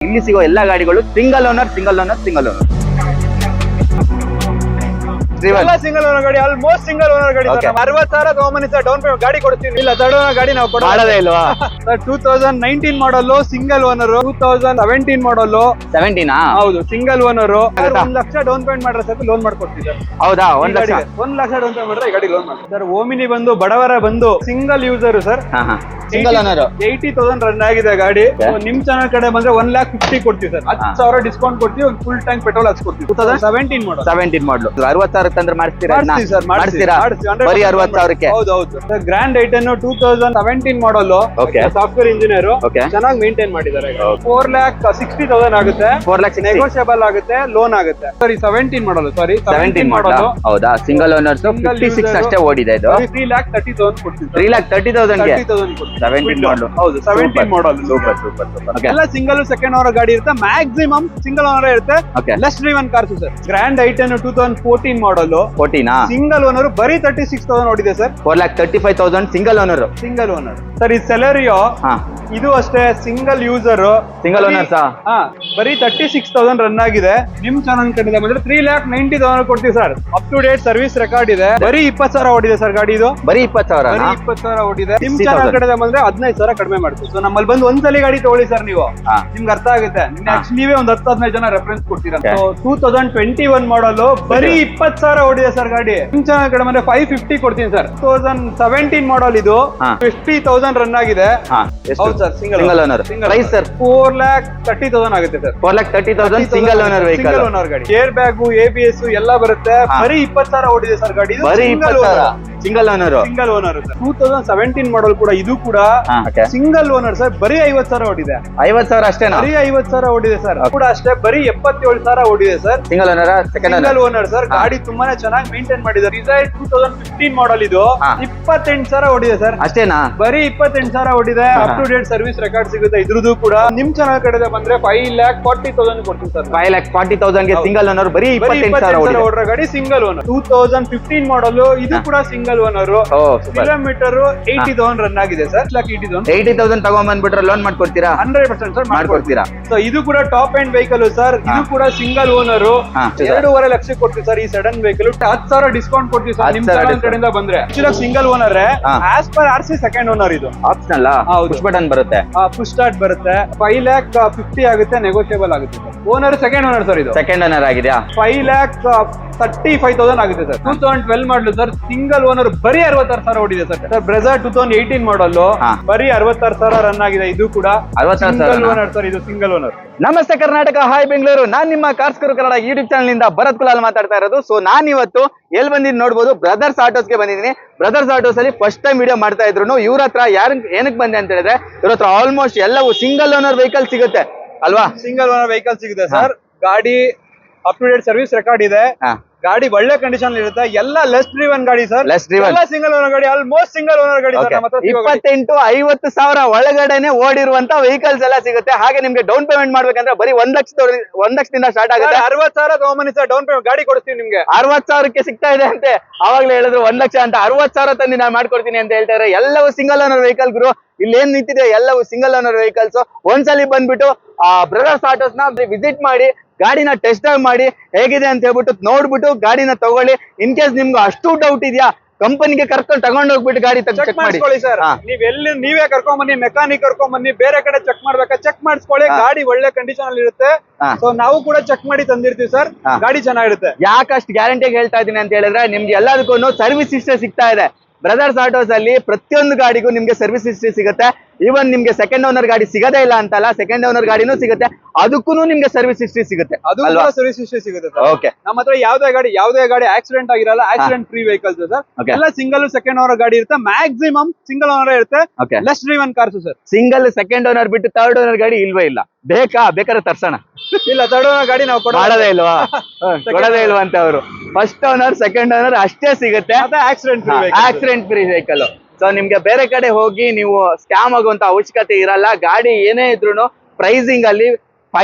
ಇಲ್ಲಿ ಸಿಗೋ ಎಲ್ಲಾ ಗಾಡಿಗಳು single owner single owner single owner single owner ಗಾಡಿ ಆಲ್ಮೋಸ್ಟ್ ಸಿಂಗಲ್ ಓನರ್ ಗಾಡಿ 60,000 ತಗೊಂಬನ್ನಿ ಸರ್ ಡೌನ್ ಪೇಮೆಂಟ್ ಗಾಡಿ ಕೊಡ್ತೀವಿ. ಇಲ್ಲ ಥರ್ಡ್ ಓನರ್ ಗಾಡಿ ನಾವು ಮಾಡೋದೇ ಇಲ್ವಾ sir 2019 model single owner 2017 model 17 ಹೌದು single owner 1 lakh down payment ಮಾಡ್ರೆ ಸಾಕು ಲೋನ್ ಮಾಡ್ಕೊಡ್ತೀವಿ ಸರ್. ಹೌದಾ 1 ಲಕ್ಷ 1 ಲಕ್ಷ ಡೌನ್ ಪೇಮೆಂಟ್ ಮಾಡಿದ್ರೆ ಈ ಗಾಡಿ ಲೋನ್ ಮಾಡ್ತೀವಿ ಸರ್. ಓಮಿನಿ ಬಂದು ಬಡವರ ಬಂದು single user sir. Single owner 80,000 run ಆಗಿದೆ ಗಾಡಿ. ನಿಮ್ ಚಾನಲ್ ಕಡೆ ಬಂದ್ರೆ 1,50,000 ಕೊಡ್ತೀವಿ ಸರ್. 10,000 ಡಿಸ್ಕೌಂಟ್ ಕೊಡ್ತೀವಿ. ಒಂದು ಫುಲ್ ಟ್ಯಾಂಕ್ ಪೆಟ್ರೋಲ್ ಹಾಕ್ಸ್ಕೊಡ್ತೀವಿ. 2017 ಮಾಡಲ್ 17 ಮಾಡಲು 60,000 ತಂದ್ರೆ ಮಾಡಿಸ್ತೀರಾ ಸರ್ ಮಾಡ್ತೀರಾ ಬರೀ 60,000ಕ್ಕೆ? ಹೌದು ಗ್ರ್ಯಾಂಡ್ ಐಟನ್ 2017 ಮಾಡಲ್ ಸಾಫ್ಟ್ವೇರ್ ಇಂಜಿನಿಯರ್ ಚೆನ್ನಾಗಿ ಮೇಂಟೈನ್ ಮಾಡಿದ್ದಾರೆ. 4,60,000 ಆಗುತ್ತೆ. 4,60,000 ನೆಗೋಷಿಯಬಲ್ ಆಗುತ್ತೆ, ಲೋನ್ ಆಗುತ್ತೆ ಸರ್. 17 ಮಾಡಲ್ ಸಾರಿ 17 ಮಾಡಲ್ ಹೌದಾ ಸಿಂಗಲ್ ಓನರ್ಸ್ 56 ಅಷ್ಟೇ ಓಡಿದೆ ಇದು. 3,30,000 ಕೊಡ್ತೀವಿ. 3,30,000ಗೆ 17 ಮಾಡಲು ಹೌದು 17 ಮಾಡಲ್ ಸೂಪರ್ ಸೂಪರ್. ಎಲ್ಲ ಸಿಂಗಲ್ ಸೆಕೆಂಡ್ ಓನರ್ ಗಾಡಿ ಇರುತ್ತೆ. ಮ್ಯಾಕ್ಸಿಮಮ್ ಸಿಂಗಲ್ ಓನರ್ ಇರುತ್ತೆ. Less driven cars sir. Grand i ten 2014 ಮಾಡಲ್ 14 ಸಿಂಗಲ್ ಓನರ್ ಬರೀ 36,000 ಓಡಿದೆ ಸರ್. 4,35,000 single owner sir. ಈ ಸೆಲೆರಿಯೋ ಇದು ಅಷ್ಟೇ ಸಿಂಗಲ್ ಯೂಸರ್ ಸಿಂಗಲ್ ಓನರ್ಸ್ ಬರೀ 36,000 ರನ್ ಆಗಿದೆ. ನಿಮ್ ಚಾನಲ್ ಕಡೆ ಬಂದ್ರೆ 3,90,000 ಕೊಡ್ತೀವಿ sir. Up to date service record ಇದೆ. ಬರೀ 20,000 ಓಡಿದೆ ಸರ್ ಗಾಡಿ ಇದು. ಬರೀ 20,000 ಓಡಿದೆ. ನಿಮ್ ಚಾನಲ್ ಕಡೆ ಬಂದ್ರೆ 15,000 ಕಡಿಮೆ ಮಾಡ್ತೀವಿ. ಸೊ ನಮ್ಮಲ್ಲಿ ಬಂದು ಒಂದ್ಸಲಿ ಗಾಡಿ ತಗೊಳ್ಳಿ ಸರ್ ನೀವು, ನಿಮ್ಗೆ ಅರ್ಥ ಆಗುತ್ತೆ. ನೀವೇ ಒಂದು 10-15 ಜನ ರೆಫರೆನ್ಸ್ ಕೊಡ್ತೀರಾ. 2021 ಮಾಡಲ್ ಬರೀ 20,000 ಓಡಿದೆ ಸರ್ ಗಾಡಿ. ನಿಮ್ ಚಾನಲ್ ಕಡೆ ಬಂದ್ರೆ 550 ಕೊಡ್ತೀನಿ ಸರ್. 2017 ಮಾಡಲ್ ಇದು 50,000 ರನ್ ಆಗಿದೆ. ಹೌದು sir single owner. Price sir 4,30,000 ಆಗುತ್ತೆ sir. 4,30,000 single owner vehicle. Single owner ಗಾಡಿ. ಏರ್ ಬ್ಯಾಗು ABS ಎಲ್ಲ ಬರುತ್ತೆ. ಬರೀ 20,000 ಓಡಿದೆ ಸರ್ ಗಾಡಿ. ಬರೀ 20,000 ಸಿಂಗಲ್ ಓನರ್. 2017 ಮಾಡಲ್ ಕೂಡ ಇದು ಕೂಡ ಸಿಂಗಲ್ ಓನರ್ ಸರ್. ಬರೀ 50,000 ಓಡಿದೆ. 50,000 ಅಷ್ಟೇನಾ? ಬರೀ 50,000 ಓಡಿದೆ ಸರ್. ಕೂಡ ಅಷ್ಟೇ ಬರೀ 77,000 ಓಡಿದೆ sir. Single owner single owner sir. ಗಾಡಿ ತುಂಬಾನೇ ಚೆನ್ನಾಗಿ ಮೇಂಟೈನ್ ಮಾಡಿದ್ದಾರೆ. ಡಿಸೈರ್ 2015 ಮಾಡಲ್ ಇದು 28,000 ಓಡಿದೆ ಸರ್. ಅಷ್ಟೇನಾ? ಬರೀ 28,000 ಓಡಿದೆ. Up to date service record ಸಿಗುತ್ತೆ ಇದ್ರದ್ದು ಕೂಡ. ನಿಮ್ ಚಾನಲ್ ಕಡೆ ಬಂದ್ರೆ 5,40,000 ಕೊಡ್ತೀನಿ ಸರ್. 5,40,000ಗೆ ಸಿಂಗಲ್ ಓನರ್ ಬರೀ 28,000 ಓಡಿರೋ ಗಾಡಿ ಸಿಂಗಲ್ ಓನರ್. 2015 ಮಾಡಲ್ ಇದು ಕೂಡ ಸಿಂಗಲ್ ಓನರ್. ಕಿಲೋಮೀಟರ್ 80,000 ರನ್ ಆಗಿದೆ ಸರ್. 80,000 ತಗೊಂಡ್ಬಂದ್ಬಿಟ್ರೆ ಲೋನ್ ಮಾಡ್ಕೊಡ್ತೀರಾ? 100% ಸರ್ ಮಾಡ್ಕೊಡ್ತೀರಾ. ಸೊ ಇದು ಕೂಡ ಟಾಪ್ ಎಂಡ್ ವೆಹಿಕಲ್ ಸರ್. ಇದು ಕೂಡ ಸಿಂಗಲ್ ಓನರ್ 2.5 ಲಕ್ಷ ಕೊಡ್ತೀವಿ ಸರ್. ಈ ಸಡನ್ ವೆಹಿಕಲ್ 10,000 ಡಿಸ್ಕೌಂಟ್ ಕೊಡ್ತೀವಿ ಸರ್. ನಿಮ್ ಚಾನಲ್ ಕಡೆಯಿಂದ ಬಂದ್ರೆ single owner as per RC second owner ಇದು. ಆಪ್ಷನಲ್ ಪುಷ್ ಬಟನ್ ಬರುತ್ತೆ. ಪುಷ್ ಸ್ಟಾರ್ಟ್ ಬರುತ್ತೆ. 5,50,000 ಆಗುತ್ತೆ, ನೆಗೋಷಿಯಬಲ್ ಆಗುತ್ತೆ sir. Owner second owner sir. ಇದು ಸೆಕೆಂಡ್ ಓನರ್ ಆಗಿದೆಯಾ? 5,35,000 ಆಗುತ್ತೆ ಸರ್. 2012 ಮಾಡಲು ಸರ್. ಸಿಂಗಲ್ ಓನರ್ ಬರೀ 66,000 ಓಡಿದೆ ಸರ್. ಬ್ರೆಜರ್ 2018 ಮಾಡಲ್ ಬರೀ 66,000 ರನ್ ಆಗಿದೆ. ಇದು ಕೂಡ 66,000 ಓನರ್ ಸರ್. ಇದು ಸಿಂಗಲ್ ಓನರ್. ನಮಸ್ತೆ ಕರ್ನಾಟಕ, ಹಾಯ್ ಬೆಂಗಳೂರು. ನಾನ್ ನಿಮ್ಮ ಕಾರ್ಸ್ಕರು ಕನ್ನಡ ಯೂಟ್ಯೂಬ್ ಚಾನಲ್ ನಿಂದ ಭರತ್ ಕುಲಾಲ್ ಮಾತಾಡ್ತಾ ಇರೋದು. ಸೊ ನಾನ್ ಇವತ್ತು ಎಲ್ಲಿ ಬಂದಿದ್ದು ನೋಡ್ಬೋದು, ಬ್ರದರ್ಸ್ ಆಟೋಸ್ಗೆ ಬಂದಿದ್ದೀನಿ. ಬ್ರದರ್ಸ್ ಆಟೋಸ್ ಅಲ್ಲಿ ಫಸ್ಟ್ ಟೈಮ್ ವಿಡಿಯೋ ಮಾಡ್ತಾ ಇದ್ರು. ಇವ್ರ ಹತ್ರ ಏನಕ್ಕೆ ಬಂದೆ ಅಂತ ಹೇಳಿದ್ರೆ, ಇವ್ರ ಹತ್ರ ಆಲ್ಮೋಸ್ಟ್ ಎಲ್ಲವೂ ಸಿಂಗಲ್ ಓನರ್ ವೆಹಿಕಲ್ ಸಿಗುತ್ತೆ ಅಲ್ವಾ? ಸಿಂಗಲ್ ಓನರ್ ವೆಹಿಕಲ್ ಸಿಗುತ್ತೆ ಸರ್. ಗಾಡಿ up to date service record ಇದೆ. ಗಾಡಿ ಒಳ್ಳೆ ಕಂಡೀಷನ್ ಇರುತ್ತೆ. ಎಲ್ಲ ಲೆಸ್ ಡ್ರಿವನ್ ಗಾಡಿ sir. Less driven single owner ಗಾಡಿ, ಆಲ್ಮೋಸ್ಟ್ ಸಿಂಗಲ್ ಓನರ್ ಗಾಡಿ. 28,50,000 ಒಳಗಡೆನೆ ಓಡಿರುವಂತ ವೆಹಿಕಲ್ಸ್ ಎಲ್ಲ ಸಿಗುತ್ತೆ. ಹಾಗೆ ನಿಮ್ಗೆ ಡೌನ್ ಪೇಮೆಂಟ್ ಮಾಡ್ಬೇಕಂದ್ರೆ ಬರೀ 1 ಲಕ್ಷದಿಂದ ಸ್ಟಾರ್ಟ್ ಆಗುತ್ತೆ. 60,000 ತಗೊಂಬನ್ನಿ ಸರ್. ಡೌನ್ ಪೇಮೆಂಟ್ ಗಾಡಿ ಕೊಡ್ತೀವಿ ನಿಮ್ಗೆ. 60,000ಕ್ಕೆ ಸಿಗ್ತಾ ಇದೆ ಅಂತೆ. ಅವಾಗ್ಲೇ ಹೇಳಿದ್ರು 1 ಲಕ್ಷ ಅಂತ. 60,000 ತಂದು ನಾನು ಮಾಡ್ಕೊಡ್ತೀನಿ ಅಂತ ಹೇಳ್ತಾರೆ. ಎಲ್ಲವೂ ಸಿಂಗಲ್ ಓನರ್ ವೆಹಿಕಲ್ ಗುರು. ಇಲ್ಲಿ ಏನ್ ನಿಂತಿದೆ ಎಲ್ಲವೂ ಸಿಂಗಲ್ ಓನರ್ ವೆಹಿಕಲ್ಸ್. ಒಂದ್ಸಲಿ ಬಂದ್ಬಿಟ್ಟು ಬ್ರದರ್ಸ್ ಆಟೋಸ್ ನ ವಿಸಿಟ್ ಮಾಡಿ, ಗಾಡಿನ ಟೆಸ್ಟ್ ಡ್ರೈವ್ ಮಾಡಿ ಹೇಗಿದೆ ಅಂತ ಹೇಳ್ಬಿಟ್ಟು ನೋಡ್ಬಿಟ್ಟು ಗಾಡಿನ ತಗೊಳ್ಳಿ. ಇನ್ ಕೇಸ್ ನಿಮ್ಗೆ ಅಷ್ಟು ಡೌಟ್ ಇದೆಯಾ, ಕಂಪನಿಗೆ ಕರ್ಕೊಂಡು ತಗೊಂಡ್ ಹೋಗ್ಬಿಟ್ಟು ಗಾಡಿ ಚೆಕ್ ಮಾಡಿಸ್ಕೊಳ್ಳಿ ಸರ್. ನೀವೇ ಕರ್ಕೊಂಡ್ ಬನ್ನಿ, ಮೆಕ್ಯಾನಿಕ್ ಕರ್ಕೊಂಡ್ ಬನ್ನಿ. ಬೇರೆ ಕಡೆ ಚೆಕ್ ಮಾಡ್ಬೇಕಾ ಚೆಕ್ ಮಾಡಿಸ್ಕೊಳ್ಳಿ. ಗಾಡಿ ಒಳ್ಳೆ ಕಂಡೀಷನ್ ಅಲ್ಲಿ ಇರುತ್ತೆ. ಸೊ ನಾವು ಕೂಡ ಚೆಕ್ ಮಾಡಿ ತಂದಿರ್ತೀವಿ ಸರ್. ಗಾಡಿ ಚೆನ್ನಾಗಿರುತ್ತೆ. ಯಾಕಷ್ಟು ಗ್ಯಾರಂಟಿ ಹೇಳ್ತಾ ಇದೀನಿ ಅಂತ ಹೇಳಿದ್ರೆ, ನಿಮ್ಗೆ ಎಲ್ಲದಕ್ಕೂ ಸರ್ವಿಸ್ ಹಿಸ್ಟ್ರಿ ಸಿಗ್ತಾ ಇದೆ. ಬ್ರದರ್ಸ್ ಆಟೋಸ್ ಅಲ್ಲಿ ಪ್ರತಿಯೊಂದು ಗಾಡಿಗೂ ನಿಮ್ಗೆ ಸರ್ವಿಸ್ ಹಿಸ್ಟ್ರಿ ಸಿಗುತ್ತೆ. ಈವನ್ ನಿಮ್ಗೆ ಸೆಕೆಂಡ್ ಓನರ್ ಗಾಡಿ ಸಿಗದೇ ಇಲ್ಲ ಅಂತಲ್ಲ, ಸೆಕೆಂಡ್ ಓನರ್ ಗಾಡಿನೂ ಸಿಗುತ್ತೆ. ಅದಕ್ಕೂ ನಿಮ್ಗೆ ಸರ್ವಿಸ್ ಹಿಸ್ಟ್ರಿ ಸಿಗುತ್ತೆ. ಅದು ಸರ್ವಿಸ್ ಹಿಸ್ಟ್ರಿ ಸಿಗುತ್ತೆ ಸರ್. ಓಕೆ. ನಮ್ಮ ಹತ್ರ ಯಾವುದೇ ಗಾಡಿ ಆಕ್ಸಿಡೆಂಟ್ ಆಗಿರಲ್ಲ. Accident free vehicles sir. ಎಲ್ಲ ಸಿಂಗಲ್ ಸೆಕೆಂಡ್ ಓನರ್ ಗಾಡಿ ಇರುತ್ತೆ. ಮ್ಯಾಕ್ಸಿಮಮ್ ಸಿಂಗಲ್ ಓನರ್ ಇರುತ್ತೆ. Less driven cars sir. Single second owner ಬಿಟ್ಟು ಥರ್ಡ್ ಓನರ್ ಗಾಡಿ ಇಲ್ವೇ ಇಲ್ಲ. ಬೇಕಾದ್ರೆ ತರ್ಸೋಣ. ಇಲ್ಲ ಥರ್ಡ್ ಓನರ್ ಗಾಡಿ ನಾವು ಕೊಡೋದೇ ಇಲ್ವಾ? ಕೊಡೋದೇ ಇಲ್ವಾ ಅಂತ ಅವರು. ಫಸ್ಟ್ ಓನರ್ ಸೆಕೆಂಡ್ ಓನರ್ ಅಷ್ಟೇ ಸಿಗುತ್ತೆ. Accident free vehicle. ಸೊ ನಿಮ್ಗೆ ಬೇರೆ ಕಡೆ ಹೋಗಿ ನೀವು ಸ್ಕ್ಯಾಮ್ ಆಗುವಂತ ಅವಶ್ಯಕತೆ ಇರಲ್ಲ. ಗಾಡಿ ಏನೇ ಇದ್ರು ಪ್ರೈಸಿಂಗ್ ಅಲ್ಲಿ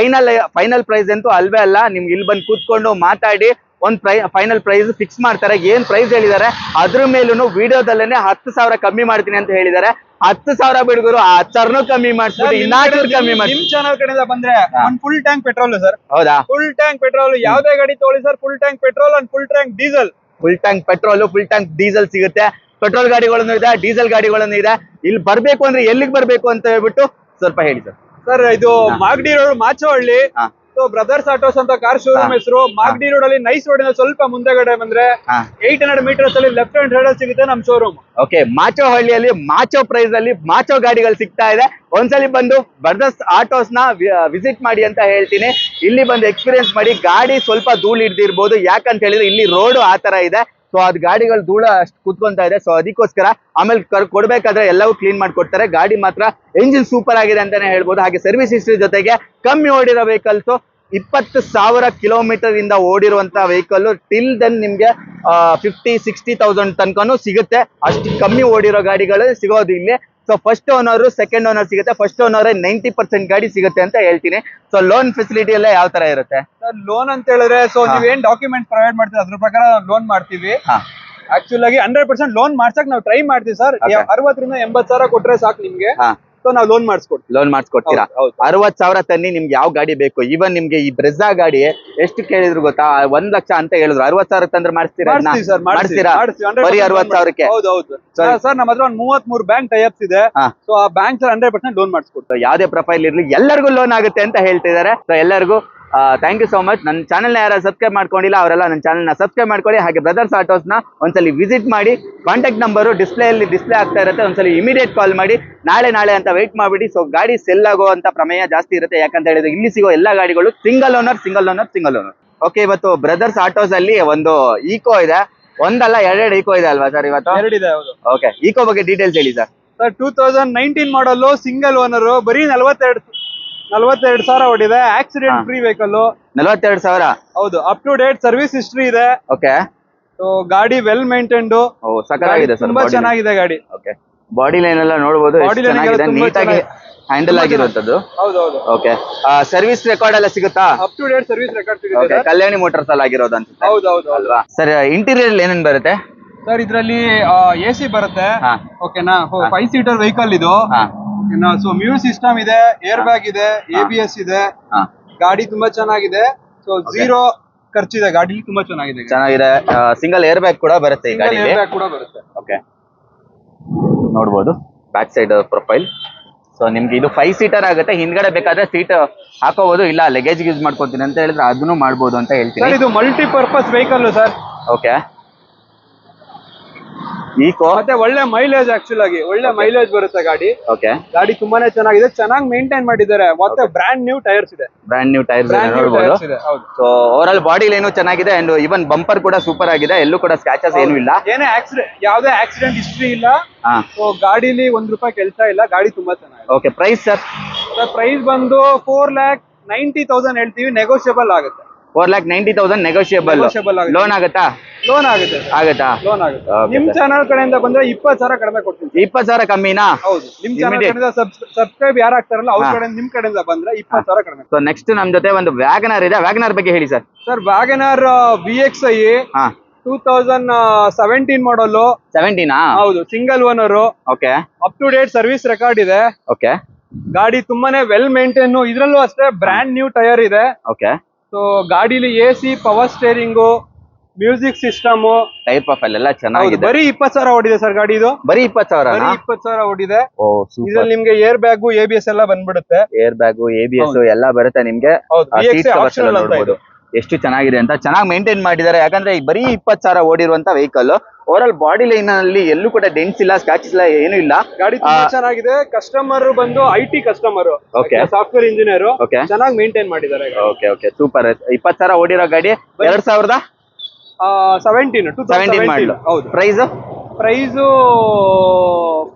ಫೈನಲ್ ಪ್ರೈಸ್ ಅಂತೂ ಅಲ್ವೇ ಅಲ್ಲ. ನಿಮ್ಗೆ ಇಲ್ಲಿ ಬಂದು ಕೂತ್ಕೊಂಡು ಮಾತಾಡಿ ಒಂದ್ ಫೈನಲ್ ಪ್ರೈಸ್ ಫಿಕ್ಸ್ ಮಾಡ್ತಾರೆ. ಏನ್ ಪ್ರೈಸ್ ಹೇಳಿದ್ದಾರೆ ಅದ್ರ ಮೇಲೂ ವಿಡಿಯೋದಲ್ಲೇನೆ 10,000 ಕಮ್ಮಿ ಮಾಡ್ತೀನಿ ಅಂತ ಹೇಳಿದ್ದಾರೆ. 10,000 ಬಿಡುಗರು 10,000 ಕಮ್ಮಿ ಮಾಡಿಸ್ಬಿಟ್ಟು 400 ಕಮ್ಮಿ ಮಾಡಿ. ನಿಮ್ ಚಾನಲ್ ಕಡೆಯಿಂದ ಬಂದ್ರೆ ಒಂದ್ ಫುಲ್ ಟ್ಯಾಂಕ್ ಪೆಟ್ರೋಲ್ ಸರ್. ಹೌದಾ? ಫುಲ್ ಟ್ಯಾಂಕ್ ಪೆಟ್ರೋಲ್ ಯಾವ್ದೇ ಗಾಡಿ ತಗೊಳ್ಳಿ sir, full tank petrol and full tank diesel. Full tank petrol, full tank diesel ಸಿಗುತ್ತೆ. ಪೆಟ್ರೋಲ್ ಗಾಡಿಗಳನ್ನು ಇದೆ, ಡೀಸೆಲ್ ಗಾಡಿಗಳನ್ನು ಇದೆ. ಇಲ್ಲಿ ಬರ್ಬೇಕು ಅಂದ್ರೆ ಎಲ್ಲಿಗೆ ಬರ್ಬೇಕು ಅಂತ ಹೇಳ್ಬಿಟ್ಟು ಸ್ವಲ್ಪ ಹೇಳಿ ಸರ್. ಸರ್ ಇದು ಮಾಗಡಿ ರೋಡ್, ಮಾಚವಳ್ಳಿ. ಬ್ರದರ್ಸ್ ಆಟೋಸ್ ಅಂತ ಕಾರ್ ಶೋರೂಮ್ ಹೆಸರು. ಮಾಗಡಿ ರೋಡ್ ಅಲ್ಲಿ ನೈಸ್ ರೋಡ್ ಸ್ವಲ್ಪ ಮುಂದೆಗಡೆ ಬಂದ್ರೆ 800 ಮೀಟರ್ಸ್ ಅಲ್ಲಿ ಲೆಫ್ಟ್ ಹ್ಯಾಂಡ್ ಸೈಡ್ ಅಲ್ಲಿ ಸಿಗುತ್ತೆ ನಮ್ ಶೋರೂಮ್. ಓಕೆ, ಮಾಚೋ ಹಳ್ಳಿಯಲ್ಲಿ ಮಾಚೋ ಪ್ರೈಸ್ ಅಲ್ಲಿ ಮಾಚೋ ಗಾಡಿಗಳು ಸಿಗ್ತಾ ಇದೆ. ಒಂದ್ಸಲಿ ಬಂದು ಬ್ರದರ್ಸ್ ಆಟೋಸ್ ನ ವಿಸಿಟ್ ಮಾಡಿ ಅಂತ ಹೇಳ್ತೀನಿ. ಇಲ್ಲಿ ಬಂದು ಎಕ್ಸ್ಪೀರಿಯನ್ಸ್ ಮಾಡಿ. ಗಾಡಿ ಸ್ವಲ್ಪ ಧೂಳು ಹಿಡ್ದಿರ್ಬೋದು, ಯಾಕಂತ ಹೇಳಿದ್ರೆ ಇಲ್ಲಿ ರೋಡ್ ಆ ತರ ಇದೆ. ಸೊ ಅದ್ ಗಾಡಿಗಳು ಧೂಳ ಅಷ್ಟು ಕುತ್ಕೊಂತ ಇದೆ. ಸೊ ಅದಕ್ಕೋಸ್ಕರ ಆಮೇಲೆ ಕೊಡ್ಬೇಕಾದ್ರೆ ಎಲ್ಲವೂ ಕ್ಲೀನ್ ಮಾಡ್ಕೊಡ್ತಾರೆ. ಗಾಡಿ ಮಾತ್ರ ಎಂಜಿನ್ ಸೂಪರ್ ಆಗಿದೆ ಅಂತಾನೆ ಹೇಳ್ಬೋದು. ಹಾಗೆ ಸರ್ವಿಸ್ ಹಿಸ್ಟ್ರಿ ಜೊತೆಗೆ ಕಮ್ಮಿ ಓಡಿರೋ ವೆಹಿಕಲ್ಸ್ 20,000 ಕಿಲೋಮೀಟರ್ ಇಂದ ಓಡಿರುವಂತ ವೆಹಿಕಲ್ ಟಿಲ್ ದೆನ್ ನಿಮ್ಗೆ 50-60,000 ತನಕನೂ ಸಿಗುತ್ತೆ. ಅಷ್ಟು ಕಮ್ಮಿ ಓಡಿರೋ ಗಾಡಿಗಳು ಸಿಗೋದು ಇಲ್ಲಿ. So first owner, second owner ಸಿಗುತ್ತೆ. ಫಸ್ಟ್ ಓನರ್ 90% ಗಾಡಿ ಸಿಗುತ್ತೆ ಅಂತ ಹೇಳ್ತೀನಿ. ಸೊ ಲೋನ್ ಫೆಸಿಲಿಟಿ ಎಲ್ಲ ಯಾವ ತರ ಇರುತ್ತೆ ಲೋನ್ ಅಂತ ಹೇಳಿದ್ರೆ, ಸೊ ನೀವೇನ್ ಡಾಕ್ಯುಮೆಂಟ್ ಪ್ರೊವೈಡ್ ಮಾಡ್ತೀವಿ ಅದ್ರ ಪ್ರಕಾರ ಲೋನ್ ಮಾಡ್ತೀವಿ. ಆಕ್ಚುಲ್ ಆಗಿ 100% ಲೋನ್ ಮಾಡ್ಸಕ್ ನಾವು ಟ್ರೈ ಮಾಡ್ತೀವಿ ಸರ್. 60,000 ರಿಂದ 80,000 ಕೊಟ್ರೆ ಸಾಕು ನಿಮ್ಗೆ. ಸೊ ನಾವು ಲೋನ್ ಮಾಡಿಸ್ಕೊಡ್ತೀರಾ. 60,000 ತನ್ನಿ ನಿಮ್ಗೆ ಯಾವ ಗಾಡಿ ಬೇಕು. ಈವನ್ ನಿಮ್ಗೆ ಈ ಬ್ರೆಜಾ ಗಾಡಿ ಎಷ್ಟು ಕೇಳಿದ್ರು ಗೊತ್ತಾ? 1 ಲಕ್ಷ ಅಂತ ಹೇಳಿದ್ರು. 60,000 ತಂದ್ರೆ ಮಾಡಿಸ್ತೀರಾ? ಬರೀ 60,000ಕ್ಕೆ? ಹೌದು ಸರ್. ನಮ್ಮ ಹತ್ರ ಒಂದು 33 ಬ್ಯಾಂಕ್ ಟೈಪ್ಸ್ ಇದೆ. ಸೊ ಆ ಬ್ಯಾಂಕ್ 100% ಲೋನ್ ಮಾಡಿಸ್ಕೊಡ್ತಾರೆ. ಯಾವ್ದೇ ಪ್ರೊಫೈಲ್ ಇರ್ಲಿ ಎಲ್ಲರಿಗೂ ಲೋನ್ ಆಗುತ್ತೆ ಅಂತ ಹೇಳ್ತಿದ್ದಾರೆ. ಸೊ ಎಲ್ಲರಿಗೂ ಥ್ಯಾಂಕ್ ಯು ಸೋ ಮಚ್. ನನ್ನ ಚಾನಲ್ನ ಯಾರು ಸಬ್ಸ್ಕ್ರೈಬ್ ಮಾಡ್ಕೊಂಡಿಲ್ಲ ಅವರೆಲ್ಲ ನನ್ನ ಚಾನಲ್ನ ಸಬ್ಸ್ಕ್ರೈಬ್ ಮಾಡ್ಕೊಳ್ಳಿ. ಹಾಗೆ ಬ್ರದರ್ಸ್ ಆಟೋಸ್ನ ಒಂದ್ಸಲಿ ವಿಸಿಟ್ ಮಾಡಿ. ಕಾಂಟ್ಯಾಕ್ಟ್ ನಂಬರು ಡಿಸ್ಪ್ಲೇ ಆಗ್ತಾ ಇರುತ್ತೆ. ಒಂದ್ಸಲಿ ಇಮಿಡಿಯೇಟ್ ಕಾಲ್ ಮಾಡಿ. ನಾಳೆ ಅಂತ ವೆಯ್ಟ್ ಮಾಡ್ಬಿಡಿ. ಸೊ ಗಾಡಿ ಸೆಲ್ ಆಗುವಂತ ಪ್ರಮೇಯ ಜಾಸ್ತಿ ಇರುತ್ತೆ. ಯಾಕಂತ ಹೇಳಿದ್ರೆ ಇಲ್ಲಿ ಸಿಗೋ ಎಲ್ಲಾ ಗಾಡಿಗಳು ಸಿಂಗಲ್ ಓನರ್. ಓಕೆ, ಇವತ್ತು ಬ್ರದರ್ಸ್ ಆಟೋಸ್ ಅಲ್ಲಿ ಒಂದು ಈಕೋ ಇದೆ. ಒಂದಲ್ಲ 2 ಈಕೋ ಇದೆ ಅಲ್ವಾ ಸರ್ ಇವತ್ತು? 2 ಇದೆ. ಓಕೆ, ಈಕೋ ಬಗ್ಗೆ ಡೀಟೇಲ್ಸ್ ಹೇಳಿ ಸರ್. 2019 ಮಾಡಲ್, ಸಿಂಗಲ್ ಓನರ್, ಬರೀ 42,000 ಓಡಿದೆ. Accident free vehicle. 42,000? ಹೌದು. Up to date service history ಇದೆ. ಓಕೆ. ಸೊ ಗಾಡಿ ವೆಲ್ ಮೇಂಟೈನ್ಡ್. ಸಕ್ಕತ್ತಾಗಿದೆ ಸರ್, ತುಂಬಾ ಚೆನ್ನಾಗಿದೆ ಗಾಡಿ. ಓಕೆ, ಬಾಡಿ ಲೈನ್ ಎಲ್ಲ ನೋಡಬಹುದು, ನೀಟಾಗಿ ಹ್ಯಾಂಡಲ್ ಆಗಿರುವಂತದ್ದು. ಹೌದು. ಓಕೆ, ಸರ್ವಿಸ್ ರೆಕಾರ್ಡ್ ಎಲ್ಲ ಸಿಗುತ್ತಾ? Up to date service record ಸಿಗುತ್ತೆ. ಕಲ್ಯಾಣಿ ಮೋಟಾರ್ಸ್ ಅಲ್ಲಿ ಆಗಿರೋದು ಅನ್ಸುತ್ತೆ. ಹೌದು ಅಲ್ವಾ ಸರ್? ಇಂಟೀರಿಯರ್ ಏನೇನ್ ಬರುತ್ತೆ ಸರ್? ಇದ್ರಲ್ಲಿ AC ಬರುತ್ತೆ. ಓಕೆನಾ? 5 ಸೀಟರ್ ವೆಹಿಕಲ್ ಇದು. ಸೊ ಮ್ಯೂಸಿಕ್ ಸಿಸ್ಟಮ್ ಇದೆ, ಏರ್ ಬ್ಯಾಗ್ ಇದೆ, ABS ಇದೆ. ಗಾಡಿ ತುಂಬಾ ಚೆನ್ನಾಗಿದೆ. ಸೊ 0 ಖರ್ಚಿದೆ ಗಾಡಿ. ತುಂಬಾ ಚೆನ್ನಾಗಿದೆ. ಸಿಂಗಲ್ ಏರ್ ಬ್ಯಾಗ್ ಕೂಡ ಬರುತ್ತೆ ಈ ಗಾಡಿ. ಓಕೆ, ನೋಡ್ಬೋದು ಬ್ಯಾಕ್ ಸೈಡ್ ಪ್ರೊಫೈಲ್. ಸೊ ನಿಮ್ಗೆ ಇದು 5 ಸೀಟರ್ ಆಗುತ್ತೆ. ಹಿಂದ್ಗಡೆ ಬೇಕಾದ್ರೆ ಸೀಟ್ ಹಾಕೋಬಹುದು, ಇಲ್ಲ ಲಗೇಜ್ ಯೂಸ್ ಮಾಡ್ಕೊತೀನಿ ಅಂತ ಹೇಳಿದ್ರೆ ಅದನ್ನು ಮಾಡ್ಬೋದು ಅಂತ ಹೇಳ್ತೀನಿ. ಇದು multipurpose vehicle sir. Okay, Eeco ಮತ್ತೆ ಒಳ್ಳೆ ಮೈಲೇಜ್, ಆಕ್ಚುಲ್ ಆಗಿ ಒಳ್ಳೆ ಮೈಲೇಜ್ ಬರುತ್ತೆ ಗಾಡಿ. ಓಕೆ, ಗಾಡಿ ತುಂಬಾನೇ ಚೆನ್ನಾಗಿದೆ, ಚೆನ್ನಾಗಿ ಮೇಂಟೈನ್ ಮಾಡಿದ್ದಾರೆ. ಮತ್ತೆ ಬ್ರಾಂಡ್ ನ್ಯೂ ಟೈರ್ಸ್ ಇದೆ. ನೋಡಬಹುದು. So over all body line ಚೆನ್ನಾಗಿದೆ. ಅಂಡ್ ಇವನ್ ಬಂಪರ್ ಕೂಡ ಸೂಪರ್ ಆಗಿದೆ. ಎಲ್ಲೂ ಕೂಡ ಸ್ಕ್ರಾಚಸ್ ಏನು ಇಲ್ಲ. ಯಾವುದೇ ಆಕ್ಸಿಡೆಂಟ್ ಹಿಸ್ಟ್ರಿ ಇಲ್ಲ. ಸೊ ಗಾಡಿಲಿ ₹1 ಕೆಲಸ ಇಲ್ಲ. ಗಾಡಿ ತುಂಬಾ ಚೆನ್ನಾಗಿದೆ. Okay, price sir? ಪ್ರೈಸ್ ಬಂದು 4,90,000 ಹೇಳ್ತೀವಿ. ನೆಗೋಷಿಯಬಲ್ ಆಗುತ್ತೆ. 4,90,000 ನೆಗೋಷಿಯಬಲ್. ಲೋನ್ ಆಗುತ್ತಾ? ಲೋನ್ ಆಗುತ್ತೆ. ಲೋನ್ ಆಗುತ್ತೆ. ನಿಮ್ ಚಾನಲ್ ಕಡೆಯಿಂದ ಬಂದ್ರೆ 20,000 ಕಡಿಮೆ ಕೊಡ್ತೀನಿ. 20,000 ಕಮ್ಮಿನಾ? ಹೌದು. ನಿಮ್ ಚಾನಲ್ ಕಡೆಯಿಂದ ಸಬ್ಸ್ಕ್ರೈಬ್ ಯಾರು ಆಗ್ತಾರಲ್ಲ ಅವ್ರ ಕಡೆ, ನಿಮ್ ಕಡೆಯಿಂದ ಬಂದ್ರೆ 20,000 ಕಡಿಮೆ. ಸೊ ನೆಕ್ಸ್ಟ್ ನಮ್ ಜೊತೆ ಒಂದು ವ್ಯಾಗನರ್ ಇದೆ. ವ್ಯಾಗನರ್ ಬಗ್ಗೆ ಹೇಳಿ sir. Sir WagonR VXi 2017 model. 17? ಹೌದು. Single owner. Okay. Up to date service record ಇದೆ. ಓಕೆ. ಗಾಡಿ ತುಂಬಾನೇ ವೆಲ್ ಮೇಂಟೈನ್. ಇದ್ರಲ್ಲೂ ಅಷ್ಟೇ ಬ್ರಾಂಡ್ ನ್ಯೂ ಟೈರ್ ಇದೆ. ಓಕೆ. ಸೊ ಗಾಡಿಲಿ AC, power steering, music system, tyre profile ಎಲ್ಲ ಚೆನ್ನಾಗಿದೆ. ಬರೀ 20,000 ಓಡಿದೆ ಸರ್ ಗಾಡಿ. ಇದು ಬರೀ 20,000? ಬರೀ 20,000 ಓಡಿದೆ. ಇದ್ರಲ್ಲಿ ನಿಮ್ಗೆ ಏರ್ ಬ್ಯಾಗ್, ABS ಎಲ್ಲ ಬಂದ್ಬಿಡುತ್ತೆ. ಏರ್ ಬ್ಯಾಗ್, ABS ಎಲ್ಲ ಬರುತ್ತೆ ನಿಮ್ಗೆ. ಎಷ್ಟು ಚೆನ್ನಾಗಿದೆ ಅಂತ, ಚೆನ್ನಾಗಿ ಮೇಂಟೈನ್ ಮಾಡಿದ್ದಾರೆ. ಯಾಕಂದ್ರೆ ಬರೀ 20,000 ಓಡಿರುವಂತ vehicle. Over all body line ಅಲ್ಲಿ ಎಲ್ಲೂ ಕೂಡ ಡೆಂಟ್ಸ್ ಇಲ್ಲ, ಸ್ಕ್ರಾಚಸ್ ಇಲ್ಲ, ಏನು ಇಲ್ಲ. ಗಾಡಿ ತುಂಬಾ ಚೆನ್ನಾಗಿದೆ. ಕಸ್ಟಮರ್ ಬಂದು IT ಕಸ್ಟಮರ್, ಸಾಫ್ಟ್ವೇರ್ ಇಂಜಿನಿಯರ್. ಚೆನ್ನಾಗಿ ಮೇಂಟೈನ್ ಮಾಡಿದ್ದಾರೆ. Okay, super. 20,000 ಓಡಿರೋ ಗಾಡಿ 2017 ಮಾಡಲು. ಹೌದು. ಪ್ರೈಸ್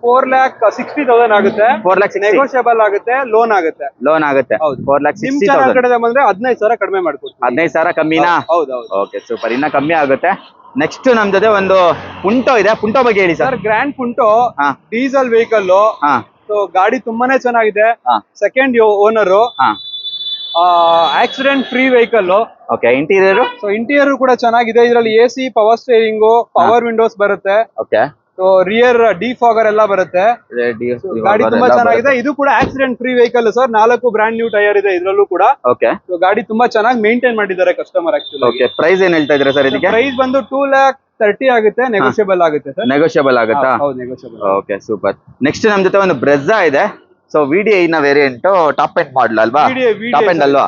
4,60,000 ಆಗುತ್ತೆ. 4,60,000 ನೆಗೋಷಿಯಬಲ್ ಆಗುತ್ತೆ. ಲೋನ್ ಆಗುತ್ತೆ. ಹೌದು. 4,60,000. ನಿಮ್ ಚಾನಲ್ ಕಡೆ ಬಂದ್ರೆ 15,000 ಕಡಿಮೆ ಮಾಡ್ಕೊಡ್ತೀವಿ. 15,000 ಕಮ್ಮಿನಾ? ಹೌದು. Okay, super. ಇನ್ನ ಕಮ್ಮಿ ಆಗುತ್ತೆ. ನೆಕ್ಸ್ಟ್ ನಮ್ ಜೊತೆ ಒಂದು ಪುಂಟೋ ಇದೆ. ಪುಂಟೋ ಬಗ್ಗೆ ಹೇಳಿ sir. Grand ಪುಂಟೋ diesel vehicle. So ಗಾಡಿ ತುಂಬಾನೇ ಚೆನ್ನಾಗಿದೆ. Second owner. Accident free vehicle. Okay, interior so interior ಕೂಡ ಚೆನ್ನಾಗಿದೆ. ಇದರಲ್ಲಿ AC, power steering, power Windows ಬರುತ್ತೆ. ಓಕೆ, ಸೊ ರಿಯರ್ ಡಿಫಾಗರ್ ಎಲ್ಲ ಬರುತ್ತೆ. ಗಾಡಿ ತುಂಬಾ ಚೆನ್ನಾಗಿದೆ. ಇದು ಕೂಡ accident free vehicle sir. 4 brand new tyre ಇದೆ ಇದರಲ್ಲೂ ಕೂಡ. ಓಕೆ, ಸೊ ಗಾಡಿ ತುಂಬಾ ಚೆನ್ನಾಗಿ ಮೇಂಟೈನ್ ಮಾಡಿದ್ದಾರೆ ಕಸ್ಟಮರ್ ಆಕ್ಚುಲಿ. ಓಕೆ, ಪ್ರೈಸ್ ಏನ್ ಹೇಳ್ತಾ ಇದ್ದೀರಾ ಸರ್ ಇದಕ್ಕೆ? ಪ್ರೈಸ್ ಬಂದು 2,30,000 ಆಗುತ್ತೆ. ನೆಗೋಷಿಯಬಲ್ ಆಗುತ್ತೆ ಸರ್. ನೆಗೋಷಿಯಬಲ್ ಆಗುತ್ತಾ? ಹೌದು, ನೆಗೋಷಿಯಬಲ್. Okay, super. ನೆಕ್ಸ್ಟ್ ನಮ್ ಜೊತೆ ಒಂದು ಬ್ರೆಜಾ ಇದೆ. ಸೊ VDI ನ ವೇರಿಯಂಟ್, ಟಾಪ್ ಎಂಡ್ ಮಾಡಲ್ ಅಲ್ವಾ? ಟಾಪ್ ಎಂಡ್ ಅಲ್ವಾ?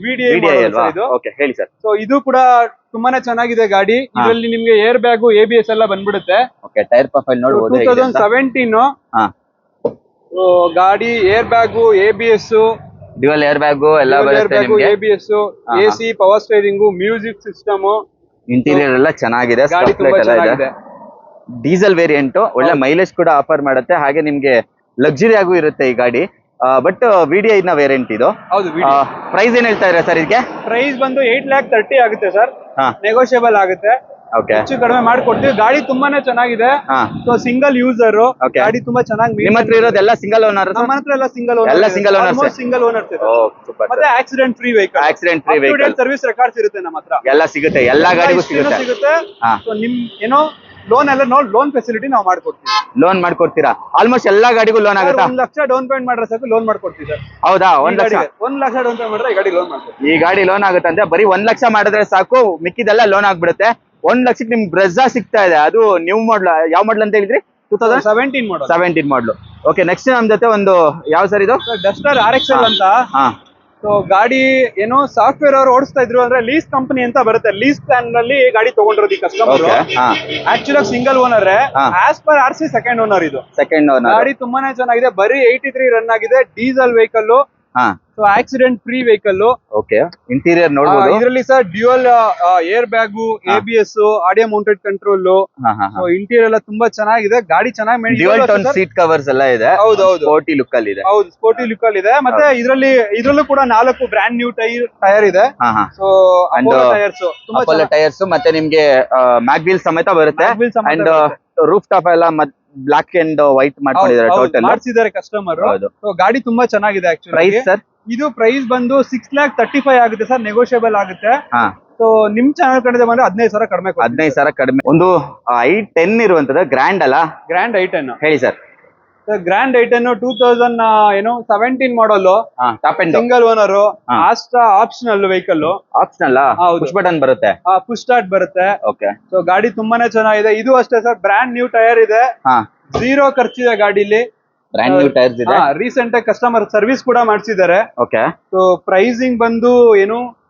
VDI ಅಲ್ವಾ? ಓಕೆ, ಹೇಳಿ ಸರ್. ಸೊ ಇದು ಕೂಡ ತುಂಬಾನೇ ಚೆನ್ನಾಗಿದೆ ಗಾಡಿ. ಇದರಲ್ಲಿ ನಿಮ್ಗೆ ಏರ್ ಬ್ಯಾಗು, ABS ಎಲ್ಲ ಬಂದ್ಬಿಡುತ್ತೆ. ಓಕೆ, ಟೈರ್ ಪ್ರೊಫೈಲ್ ನೋಡಬಹುದು. 2017 ಗಾಡಿ. Air bag, ABS, dual air bag ಎಲ್ಲ ಬರುತ್ತೆ ನಿಮಗೆ. ABS, AC, power steering, music system. Interior ಎಲ್ಲ ಚೆನ್ನಾಗಿದೆ. ಗಾಡಿ ತುಂಬಾ ಚೆನ್ನಾಗಿದೆ. ಡೀಸೆಲ್ ವೇರಿಯಂಟ್, ಒಳ್ಳೆ ಮೈಲೇಜ್ ಕೂಡ ಆಫರ್ ಮಾಡುತ್ತೆ. ಹಾಗೆ ನಿಮ್ಗೆ ಲಕ್ಸುರಿ ಆಗೂ ಇರುತ್ತೆ ಈ ಗಾಡಿ. ಬಟ್ VDI ನ ವೇರಿಯಂಟ್ ಇದು. ಹೌದು. ಪ್ರೈಸ್ ಏನ್ ಹೇಳ್ತಾ ಇದ್ದೀರಾ ಸರ್ ಇದಕ್ಕೆ? ಪ್ರೈಸ್ ಬಂದು 8,30,000 ಆಗುತ್ತೆ ಸರ್. ಹಾ, ನೆಗೋಷಿಯಬಲ್ ಆಗುತ್ತೆ. ಓಕೆ, ಹೆಚ್ಚು ಕಡಿಮೆ ಮಾಡ್ಕೊಡ್ತೀವಿ. ಗಾಡಿ ತುಂಬಾನೇ ಚೆನ್ನಾಗಿದೆ. ಹಾ, ಸೊ ಸಿಂಗಲ್ ಯೂಸರ್. Okay. ಗಾಡಿ ತುಂಬಾ ಚೆನ್ನಾಗಿ. ನಿಮ್ಮ ಹತ್ರ ಇರೋದೆಲ್ಲ ಸಿಂಗಲ್ ಓನರ್? ನಮ್ಮ ಹತ್ರ ಎಲ್ಲ ಸಿಂಗಲ್ ಓನರ್. ಎಲ್ಲ single owners. Single owner. Oh, super. ಮತ್ತೆ accident free vehicle. Accident free vehicle service records ಇರುತ್ತೆ ನಮ್ಮ ಹತ್ರ. ಎಲ್ಲ ಸಿಗುತ್ತೆ, ಎಲ್ಲಾ ಗಾಡಿಗೂ ಸಿಗುತ್ತೆ. ಹಾ, ಸೊ ನಿಮ್ ಏನೋ ಲೋನ್ ಫೆಸಿಲಿಟಿ ನಾವು ಮಾಡ್ಕೊಡ್ತೀವಿ. ಲೋನ್ ಮಾಡ್ಕೊಡ್ತೀರಾ? ಆಲ್ಮೋಸ್ಟ್ ಎಲ್ಲಾ ಗಾಡಿಗೂ ಲೋನ್ ಆಗುತ್ತಾ? 1 ಲಕ್ಷ ಡೌನ್ ಪೇಮೆಂಟ್ ಮಾಡ್ರೆ ಸಾಕು, ಲೋನ್ ಮಾಡ್ಕೊಡ್ತೀವಿ ಸರ್. ಹೌದಾ? 1 ಲಕ್ಷ 1 ಲಕ್ಷ ಡೌನ್ ಪೇಮೆಂಟ್ ಮಾಡಿದ್ರೆ ಈ ಗಾಡಿ ಲೋನ್ ಮಾಡ್ಕೊಡ್ತೀವಿ. ಈ ಗಾಡಿ ಲೋನ್ ಆಗುತ್ತಂತೆ. ಬರೀ 1 ಲಕ್ಷ ಮಾಡಿದ್ರೆ ಸಾಕು, ಮಿಕ್ಕಿದೆಲ್ಲ ಲೋನ್ ಆಗ್ಬಿಡುತ್ತೆ. 1 ಲಕ್ಷಕ್ಕೆ ನಿಮ್ಗೆ ಬ್ರೆಜಾ ಸಿಗ್ತಾ ಇದೆ. ಅದು ನ್ಯೂ ಮಾಡಲ್. ಯಾವ ಮಾಡಲ್ ಅಂತ ಹೇಳಿದ್ರಿ? 2017 ಮಾಡಲ್. 17 ಮಾಡಲು. ಓಕೆ, ನೆಕ್ಸ್ಟ್ ನಮ್ ಜೊತೆ ಒಂದು ಯಾವ ಸರ್ ಇದು? ಡಸ್ಟರ್ RXL ಅಂತ. ಹಾ, ಸೊ ಗಾಡಿ ಏನೋ ಸಾಫ್ಟ್ವೇರ್ ಅವರು ಓಡಿಸ್ತಾ ಇದ್ರು ಅಂದ್ರೆ ಲೀಸ್ ಕಂಪನಿ ಅಂತ ಬರುತ್ತೆ. ಲೀಸ್ ಪ್ಲಾನ್ ನಲ್ಲಿ ಗಾಡಿ ತಗೊಂಡಿರೋದು ಈ ಕಸ್ಟಮರ್. ಓಕೆ, ಹಾ, actually single owner. As per RC second owner ಇದು. Second owner. ಗಾಡಿ ತುಂಬಾನೇ ಚೆನ್ನಾಗಿದೆ. ಬರೀ 83 ರನ್ ಆಗಿದೆ. Diesel vehicle. ಹಾ, so accident free vehicle. Okay, interior ನೋಡಬಹುದು. ಇದರಲ್ಲಿ sir dual air bag, ABS, audio mounted control. So interior ಎಲ್ಲ ತುಂಬಾ ಚೆನ್ನಾಗಿದೆ. ಗಾಡಿ ಚೆನ್ನಾಗಿ ಡ್ಯುಯಲ್ ಟೋನ್ ಸೀಟ್ ಕವರ್ಸ್ ಎಲ್ಲ ಇದೆ. ಹೌದು. ಸ್ಪೋರ್ಟಿ ಲುಕ್ ಅಲ್ಲಿ ಇದೆ. ಹೌದು, ಸ್ಪೋರ್ಟಿ ಲುಕ್ ಅಲ್ಲಿ ಇದೆ. ಮತ್ತೆ ಇದ್ರಲ್ಲೂ ಕೂಡ 4 ಬ್ರಾಂಡ್ ನ್ಯೂ ಟೈರ್ ಇದೆ. ಸೊ ಟೈರ್ಸ್ ತುಂಬಾ ಅಪೋಲೋ ಟೈರ್ಸ್. ಮತ್ತೆ ನಿಮ್ಗೆ ಮ್ಯಾಗ್ವೀಲ್ ಸಮೇತ ಬರುತ್ತೆ. ಅಂಡ್ ರೂಫ್ ಟಾಪ್ ಎಲ್ಲ ಬ್ಲಾಕ್ ಅಂಡ್ ವೈಟ್ ಮಾಡ್ಕೊಂಡಿದ್ದಾರೆ ಟೋಟಲ್. ಮಾಡಿಸಿದ್ದಾರೆ ಕಸ್ಟಮರ್. ಸೊ ಗಾಡಿ ತುಂಬಾ ಚೆನ್ನಾಗಿದೆ ಆಕ್ಚುಲಿ. Price sir? ಇದು ಪ್ರೈಸ್ ಬಂದು 6,35,000 ಆಗುತ್ತೆ ಸರ್. ನೆಗೋಷಿಯಬಲ್ ಆಗುತ್ತೆ. ಹಾ, ಸೊ ನಿಮ್ ಚಾನಲ್ ಕಡೆ ಬಂದ್ರೆ 15,000 ಕಡಿಮೆ. 15,000 ಕಡಿಮೆ. ಒಂದು i10 ಇರುವಂತದ್ದು ಗ್ರ್ಯಾಂಡ್ ಅಲ್ಲ? ಗ್ರ್ಯಾಂಡ್ i10 ಹೇಳಿ sir. Grand i10 2017 model. Top end, single owner, Asta optional vehicle. Optional? Push button ಬರುತ್ತೆ. ಪುಷ್ ಸ್ಟಾರ್ಟ್ ಬರುತ್ತೆ. ಓಕೆ, ಸೊ ಗಾಡಿ ತುಂಬಾನೇ ಚೆನ್ನಾಗಿದೆ. ಇದು ಅಷ್ಟೇ ಸರ್, ಬ್ರಾಂಡ್ ನ್ಯೂ ಟೈರ್ ಇದೆ. ಹಾ, 0 ಖರ್ಚಿದೆ ಗಾಡಿಲಿ. ಬ್ರಾಂಡ್ ನ್ಯೂ ಟೈರ್ಸ್ ಇದೆ. ರೀಸೆಂಟ್ ಆಗಿ ಕಸ್ಟಮರ್ ಸರ್ವಿಸ್ ಕೂಡ ಮಾಡಿಸಿದ್ದಾರೆ. ಓಕೆ, ಸೊ ಪ್ರೈಸಿಂಗ್ ಬಂದು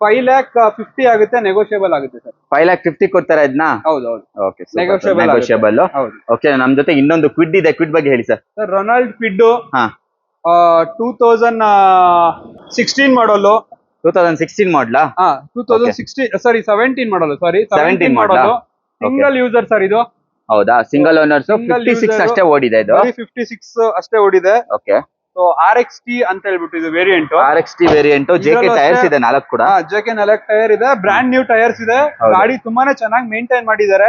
5,50,000 ಆಗುತ್ತೆ. ನೆಗೋಷಿಯಬಲ್ ಆಗುತ್ತೆ ಸರ್. 5,50,000 ಕೊಡ್ತಾರೆ ಇದನ್ನ? ಹೌದು. Okay, negotiable. ಓಕೆ, ನಮ್ ಜೊತೆ ಇನ್ನೊಂದು ಕ್ವಿಡ್ ಇದೆ. ಕ್ವಿಡ್ ಬಗ್ಗೆ ಹೇಳಿ ಸರ್. Sir Ronald Kwid. ಹಾ, 2016 ಮಾಡಲ್. 2016 ಮಾಡಲಾ? 17 ಮಾಡಲ್. ಸಾರಿ, 17 ಮಾಡಲ್. ಸಿಂಗಲ್ ಯೂಸರ್ ಸರ್ ಇದು. ಹೌದಾ? Single owners. 56 ಅಷ್ಟೇ ಓಡಿದೆ ಇದು. 56 ಅಷ್ಟೇ ಓಡಿದೆ. ಓಕೆ. ಸೊ RXT ಅಂತ ಹೇಳ್ಬಿಟ್ಟು ಇದು variant. RXT variant. JK tyres ಇದೆ 4 ಕೂಡ. JK 4 ಟೈರ್ ಇದೆ. ಬ್ರಾಂಡ್ ನ್ಯೂ ಟೈರ್ಸ್ ಇದೆ. ಗಾಡಿ ತುಂಬಾನೇ ಚೆನ್ನಾಗಿ ಮೇಂಟೈನ್ ಮಾಡಿದ್ದಾರೆ.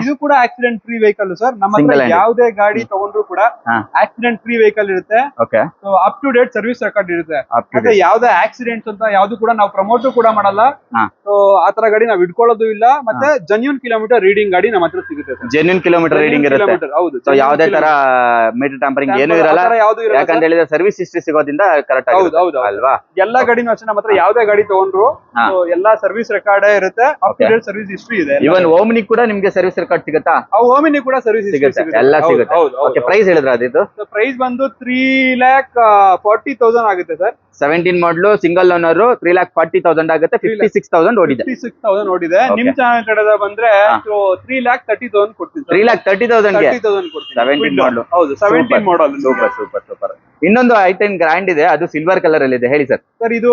ಇದು ಕೂಡ ಆಕ್ಸಿಡೆಂಟ್ ಫ್ರೀ ವೆಹಿಕಲ್ ಸರ್. ನಮ್ಮ ಹತ್ರ ಯಾವುದೇ ಗಾಡಿ ತಗೊಂಡ್ರು ಕೂಡ ಆಕ್ಸಿಡೆಂಟ್ ಫ್ರೀ ವೆಹಿಕಲ್ ಇರುತ್ತೆ. So up to date service record ಇರುತ್ತೆ. ಮತ್ತೆ ಯಾವುದೇ ಆಕ್ಸಿಡೆಂಟ್ಸ್ ಅಂತ ಯಾವ್ದು ಕೂಡ ನಾವು ಪ್ರಮೋಟ್ ಕೂಡ ಮಾಡಲ್ಲ. ಸೊ ಆತರ ಗಾಡಿ ನಾವು ಇಟ್ಕೊಳ್ಳೋದು ಇಲ್ಲ. ಮತ್ತೆ ಜೆನ್ಯೂನ್ ಕಿಲೋಮೀಟರ್ ರೀಡಿಂಗ್ ಗಾಡಿ ನಮ್ಮ ಹತ್ರ ಸಿಗುತ್ತೆ. ಜೆನ್ಯೂನ್ ಕಿಲೋಮೀಟರ್ ರೀಡಿಂಗ್ ಇರುತ್ತೆ. ಹೌದು. ಸೊ ಯಾವುದೇ ತರ ಮೀಟರ್ ಟ್ಯಾಂಪರಿಂಗ್ ಏನು ಇರಲ್ಲ. ಯಾಕಂತ ಹೇಳಿದ್ರೆ ಸರ್ವಿಸ್ ಹಿಸ್ಟ್ರಿ ಸಿಗೋದ್ರಿಂದ ಕರೆಕ್ಟ್ ಆಗುತ್ತೆ ಅಲ್ವಾ? ಎಲ್ಲಾ ಗಾಡಿನೂ ಅಷ್ಟೇ. ನಮ್ಮ ಹತ್ರ ಯಾವುದೇ ಗಾಡಿ ತಗೊಂಡ್ರು ಎಲ್ಲಾ ಸರ್ವಿಸ್ ರೆಕಾರ್ಡ್ ಇರುತ್ತೆ. Up to date service history ಇದೆ. ಇವನ್ ಓಮಿನಿ ಕೂಡ ನಿಮ್ಗೆ ಸರ್ವಿಸ್ ರೆಕಾರ್ಡ್ ಸಿಗುತ್ತಾ? ಓಮಿನಿ ಕೂಡ ಸರ್ವಿಸ್ ಸಿಗುತ್ತೆ. ಎಲ್ಲ ಸಿಗುತ್ತೆ. ಓಕೆ, ಪ್ರೈಸ್ ಹೇಳಿದ್ರ ಅದಿದ್ದು? ಪ್ರೈಸ್ ಬಂದು 3,40,000 ಆಗುತ್ತೆ ಸರ್. 17 ಮಾಡಲು, ಸಿಂಗಲ್ ಓನರ್, 3,40,000 ಆಗುತ್ತೆ. 56,000 ಓಡಿದೆ. 56,000 ಓಡಿದೆ. ನಿಮ್ ಚಾನಲ್ ಕಡೆ ಬಂದ್ರೆ 3,30,000 ಕೊಡ್ತೀನಿ. 3,30,000 ಗೆ 17 ಮಾಡಲು. ಹೌದು, 17 ಮಾಡಲ್. Super super super. ಇನ್ನೊಂದು i10 ಗ್ರ್ಯಾಂಡ್ ಇದೆ, ಅದು ಸಿಲ್ವರ್ ಕಲರ್ ಅಲ್ಲಿ ಇದೆ. ಹೇಳಿ ಸರ್. ಸರ್ ಇದು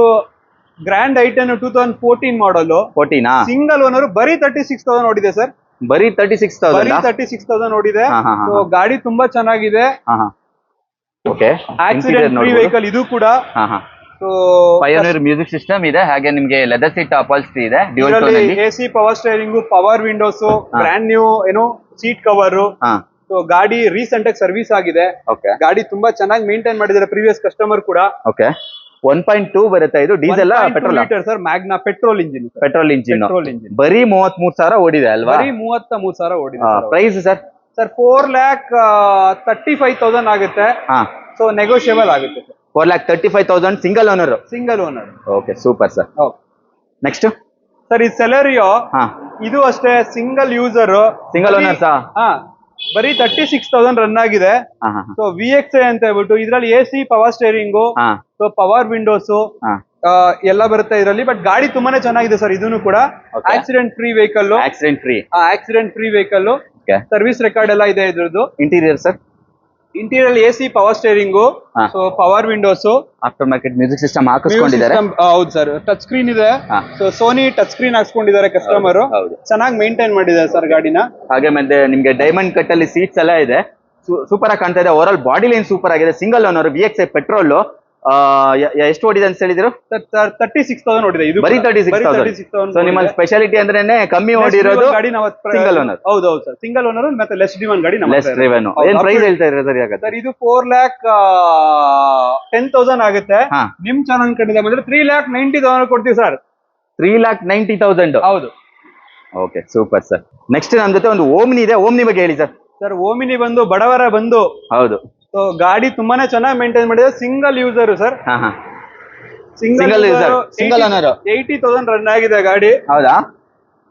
ಗ್ರ್ಯಾಂಡ್ i10 2014 ಮಾಡಲ್. 14 ಸಿಂಗಲ್ ಓನರ್. ಬರೀ 36,000 ಓಡಿದೆ ಸರ್. ಬರೀ 36,000 ಓಡಿದೆ. ಸೊ ಗಾಡಿ ತುಂಬಾ ಚೆನ್ನಾಗಿದೆ. ಓಕೆ, ಆಕ್ಸಿಡೆಂಟ್ ಫ್ರೀ ವೆಹಿಕಲ್ ಇದು ಕೂಡ. ಸೊ ಪಯೋನಿಯರ್ ಮ್ಯೂಸಿಕ್ ಸಿಸ್ಟಮ್ ಇದೆ. ಹಾಗೆ ನಿಮ್ಗೆ ಲೆದರ್ ಸೀಟ್ ಅಪಾಲ್ಸ್ಟ್ರಿ ಇದೆ. ಡ್ಯುಯಲ್ ಟೋನ್ ಅಲ್ಲಿ AC power steering, power Windows, brand new seat cover. So ಗಾಡಿ ರೀಸೆಂಟ್ ಆಗಿ ಸರ್ವಿಸ್ ಆಗಿದೆ. ಗಾಡಿ ತುಂಬಾ ಚೆನ್ನಾಗಿ ಮೇಂಟೈನ್ ಮಾಡಿದ್ದಾರೆ ಪ್ರೀವಿಯಸ್ ಕಸ್ಟಮರ್ ಕೂಡ. ಓಕೆ. 1.2 ಬರುತ್ತೆ. ಇದು diesel petrol litre sir, Magna petrol engine. Petrol engine. Petrol engine ಬರೀ 33,000 ಓಡಿದೆ ಅಲ್ವಾ? ಬರೀ 33,000 ಓಡಿದೆ. Price sir? ಸರ್ 4,35,000 ಆಗುತ್ತೆ. ಸೊ ನೆಗೋಷಿಯಬಲ್ ಆಗುತ್ತೆ sir. 4,35,000 single owner. Single owner. Okay super sir. Next sir ಈ ಸೆಲೆರಿಯೋ, ಇದು ಅಷ್ಟೇ ಸಿಂಗಲ್ ಯೂಸರ್. ಸಿಂಗಲ್ ಓನರ್ ಸಾ? ಬರೀ 36,000 ರನ್ ಆಗಿದೆ. ಸೊ VXI ಅಂತ ಹೇಳ್ಬಿಟ್ಟು ಇದ್ರಲ್ಲಿ AC, power steering, so power Windows ಎಲ್ಲ ಬರುತ್ತೆ ಇದರಲ್ಲಿ. ಬಟ್ ಗಾಡಿ ತುಂಬಾನೇ ಚೆನ್ನಾಗಿದೆ ಸರ್. ಇದನ್ನು ಕೂಡ accident free vehicle. Accident free vehicle. Service record ಎಲ್ಲ ಇದೆ ಇದ್ರದ್ದು. Interior sir? Interior AC, power steering, so power windows, after market music system ಹಾಕಿಸ್ಕೊಂಡಿದ್ದಾರೆ. ಹೌದು ಸರ್. ಟಚ್ ಸ್ಕ್ರೀನ್ ಇದೆ. ಸೊ ಸೋನಿ ಟಚ್ ಸ್ಕ್ರೀನ್ ಹಾಕ್ಸ್ಕೊಂಡಿದ್ದಾರೆ ಕಸ್ಟಮರ್. ಚೆನ್ನಾಗಿ ಮೇಂಟೈನ್ ಮಾಡಿದ್ದಾರೆ ಸರ್ ಗಾಡಿನ. ಹಾಗೆ ಮತ್ತೆ ನಿಮ್ಗೆ ಡೈಮಂಡ್ ಕಟ್ ಅಲ್ಲಿ ಸೀಟ್ಸ್ ಎಲ್ಲ ಇದೆ. ಸೂಪರ್ ಆಗಿ ಕಾಣ್ತಾ ಇದೆ. Over all body line super ಆಗಿದೆ. Single owner, VXI petrol. ಎಷ್ಟು ಓಡಿದೆ ಅಂತ ಹೇಳಿದ್ರು? 36,000 ಓಡಿದೆ. ಇದು ಬರೀ 36,000. ಸೊ ನಿಮ್ಮ ಸ್ಪೆಷಾಲಿಟಿ ಅಂದ್ರೆ ಕಮ್ಮಿ ಓಡಿರೋದು ಗಾಡಿ ನಾವು ಸಿಂಗಲ್ ಓನರ್. ಹೌದು ಸರ್, ಸಿಂಗಲ್ ಓನರ್ ಮತ್ತೆ ಲೆಸ್ ಡ್ರಿವನ್ ಗಾಡಿ. Less driven. ಏನ್ ಪ್ರೈಸ್ ಹೇಳ್ತಾ ಇದ್ರೆ ಸರ್? ಸರ್ ಇದು 4,10,000 ಆಗುತ್ತೆ. ನಿಮ್ ಚಾನಲ್ ಕಡೆಯಿಂದ ಬಂದ್ರೆ 3,90,000 ಕೊಡ್ತೀವಿ ಸರ್. 3,90,000. ಹೌದು. Okay super sir. ನೆಕ್ಸ್ಟ್ ನಮ್ ಜೊತೆ ಒಂದು ಓಮ್ನಿ ಇದೆ. ಓಮ್ನಿ ಬಗ್ಗೆ ಹೇಳಿ ಸರ್. ಸರ್ ಓಮಿನಿ ಬಂದು ಬಡವರ ಬಂದು. ಹೌದು. ಸೊ ಗಾಡಿ ತುಂಬಾನೇ ಚೆನ್ನಾಗಿ ಮೇಂಟೈನ್ ಮಾಡಿದೆ. Single user sir. Single user, single owner. 80,000 run ಆಗಿದೆ ಗಾಡಿ. ಹೌದಾ?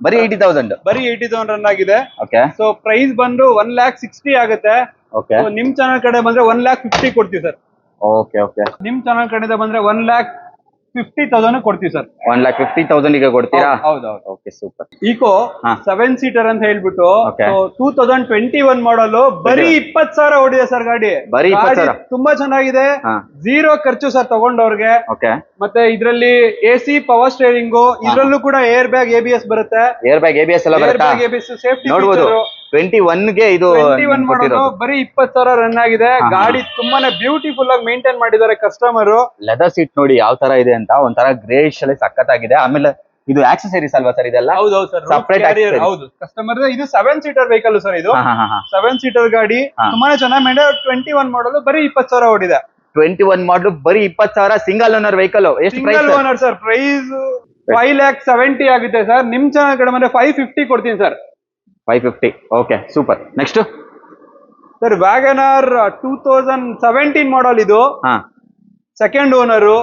ಬರೀ 80,000. ಬರೀ 80,000 ರನ್ ಆಗಿದೆ. ಓಕೆ. ಸೊ ಪ್ರೈಸ್ ಬಂದು 1,60,000 ಆಗುತ್ತೆ. ಓಕೆ. ನಿಮ್ ಚಾನಲ್ ಕಡೆ ಬಂದ್ರೆ 1,50,000 ಕೊಡ್ತೀವಿ ಸರ್. Okay okay. ನಿಮ್ ಚಾನಲ್ ಕಡೆಯಿಂದ ಬಂದ್ರೆ 1,50,000 ಕೊಡ್ತೀವಿ ಸರ್. 1,50,000 ಗೆ ಕೊಡ್ತೀರಾ? ಹೌದೌದು. Okay super. ಈಕೋ 7 ಸೀಟರ್ ಅಂತ ಹೇಳ್ಬಿಟ್ಟು 2021 ಮಾಡಲ್. ಬರೀ 20,000 ಓಡಿದೆ ಸರ್ ಗಾಡಿ. ಬರೀ 20,000. ತುಂಬಾ ಚೆನ್ನಾಗಿದೆ. ಝೀರೋ ಖರ್ಚು ಸರ್ ತಗೊಂಡವ್ರಿಗೆ. ಓಕೆ. ಮತ್ತೆ ಇದ್ರಲ್ಲಿ AC, ಪವರ್ ಸ್ಟೇರಿಂಗು, ಇದ್ರಲ್ಲೂ ಕೂಡ ಏರ್ ಬ್ಯಾಗ್, ABS ಬರುತ್ತೆ. ಏರ್ ಬ್ಯಾಗ್, ABS ಎಲ್ಲ ಬರುತ್ತೆ. ABS ಸೇಫ್ಟಿ ನೋಡಬಹುದು. 21 ಗೆ ಇದು 21 ಮಾಡಲ್. ಬರೀ 20,000 ರನ್ ಆಗಿದೆ. ಗಾಡಿ ತುಂಬಾನೇ ಬ್ಯೂಟಿಫುಲ್ ಆಗಿ ಮೇಂಟೈನ್ ಮಾಡಿದ್ದಾರೆ ಕಸ್ಟಮರ್. ಲೆದರ್ ಸೀಟ್ ನೋಡಿ ಯಾವ ತರ ಇದೆ ಅಂತ. ಒಂಥರ ಗ್ರೇಷ್ ಅಲ್ಲಿ ಸಖತ್ತಾಗಿದೆ. ಆಮೇಲೆ ಇದು ಆಕ್ಸೆಸರೀಸ್ ಅಲ್ವಾ ಸರ್ ಇದೆಲ್ಲ? ಹೌದೌದು ಸರ್. Separate accessories. ಹೌದು. ಕಸ್ಟಮರ್ ಇದು 7 ಸೀಟರ್ ವೆಹಿಕಲ್ ಸರ್. ಇದು 7 ಸೀಟರ್ ಗಾಡಿ ತುಂಬಾನೇ ಚೆನ್ನಾಗಿ ಮೇಂಟೈನ್. 21 ಮಾಡಲ್. ಬರೀ 20,000 ಓಡಿದೆ. 21 ಮಾಡಲ್. ಬರೀ 20,000. Single owner vehicle. ಎಷ್ಟು price? Single owner sir. Price 5,70,000 ಆಗುತ್ತೆ ಸರ್. ನಿಮ್ ಚಾನಲ್ ಕಡೆ ಬಂದ್ರೆ 550 ಕೊಡ್ತೀನಿ sir. 550. Okay super. Next sir WagonR 2017 model. ಇದು ಸೆಕೆಂಡ್ ಓನರು.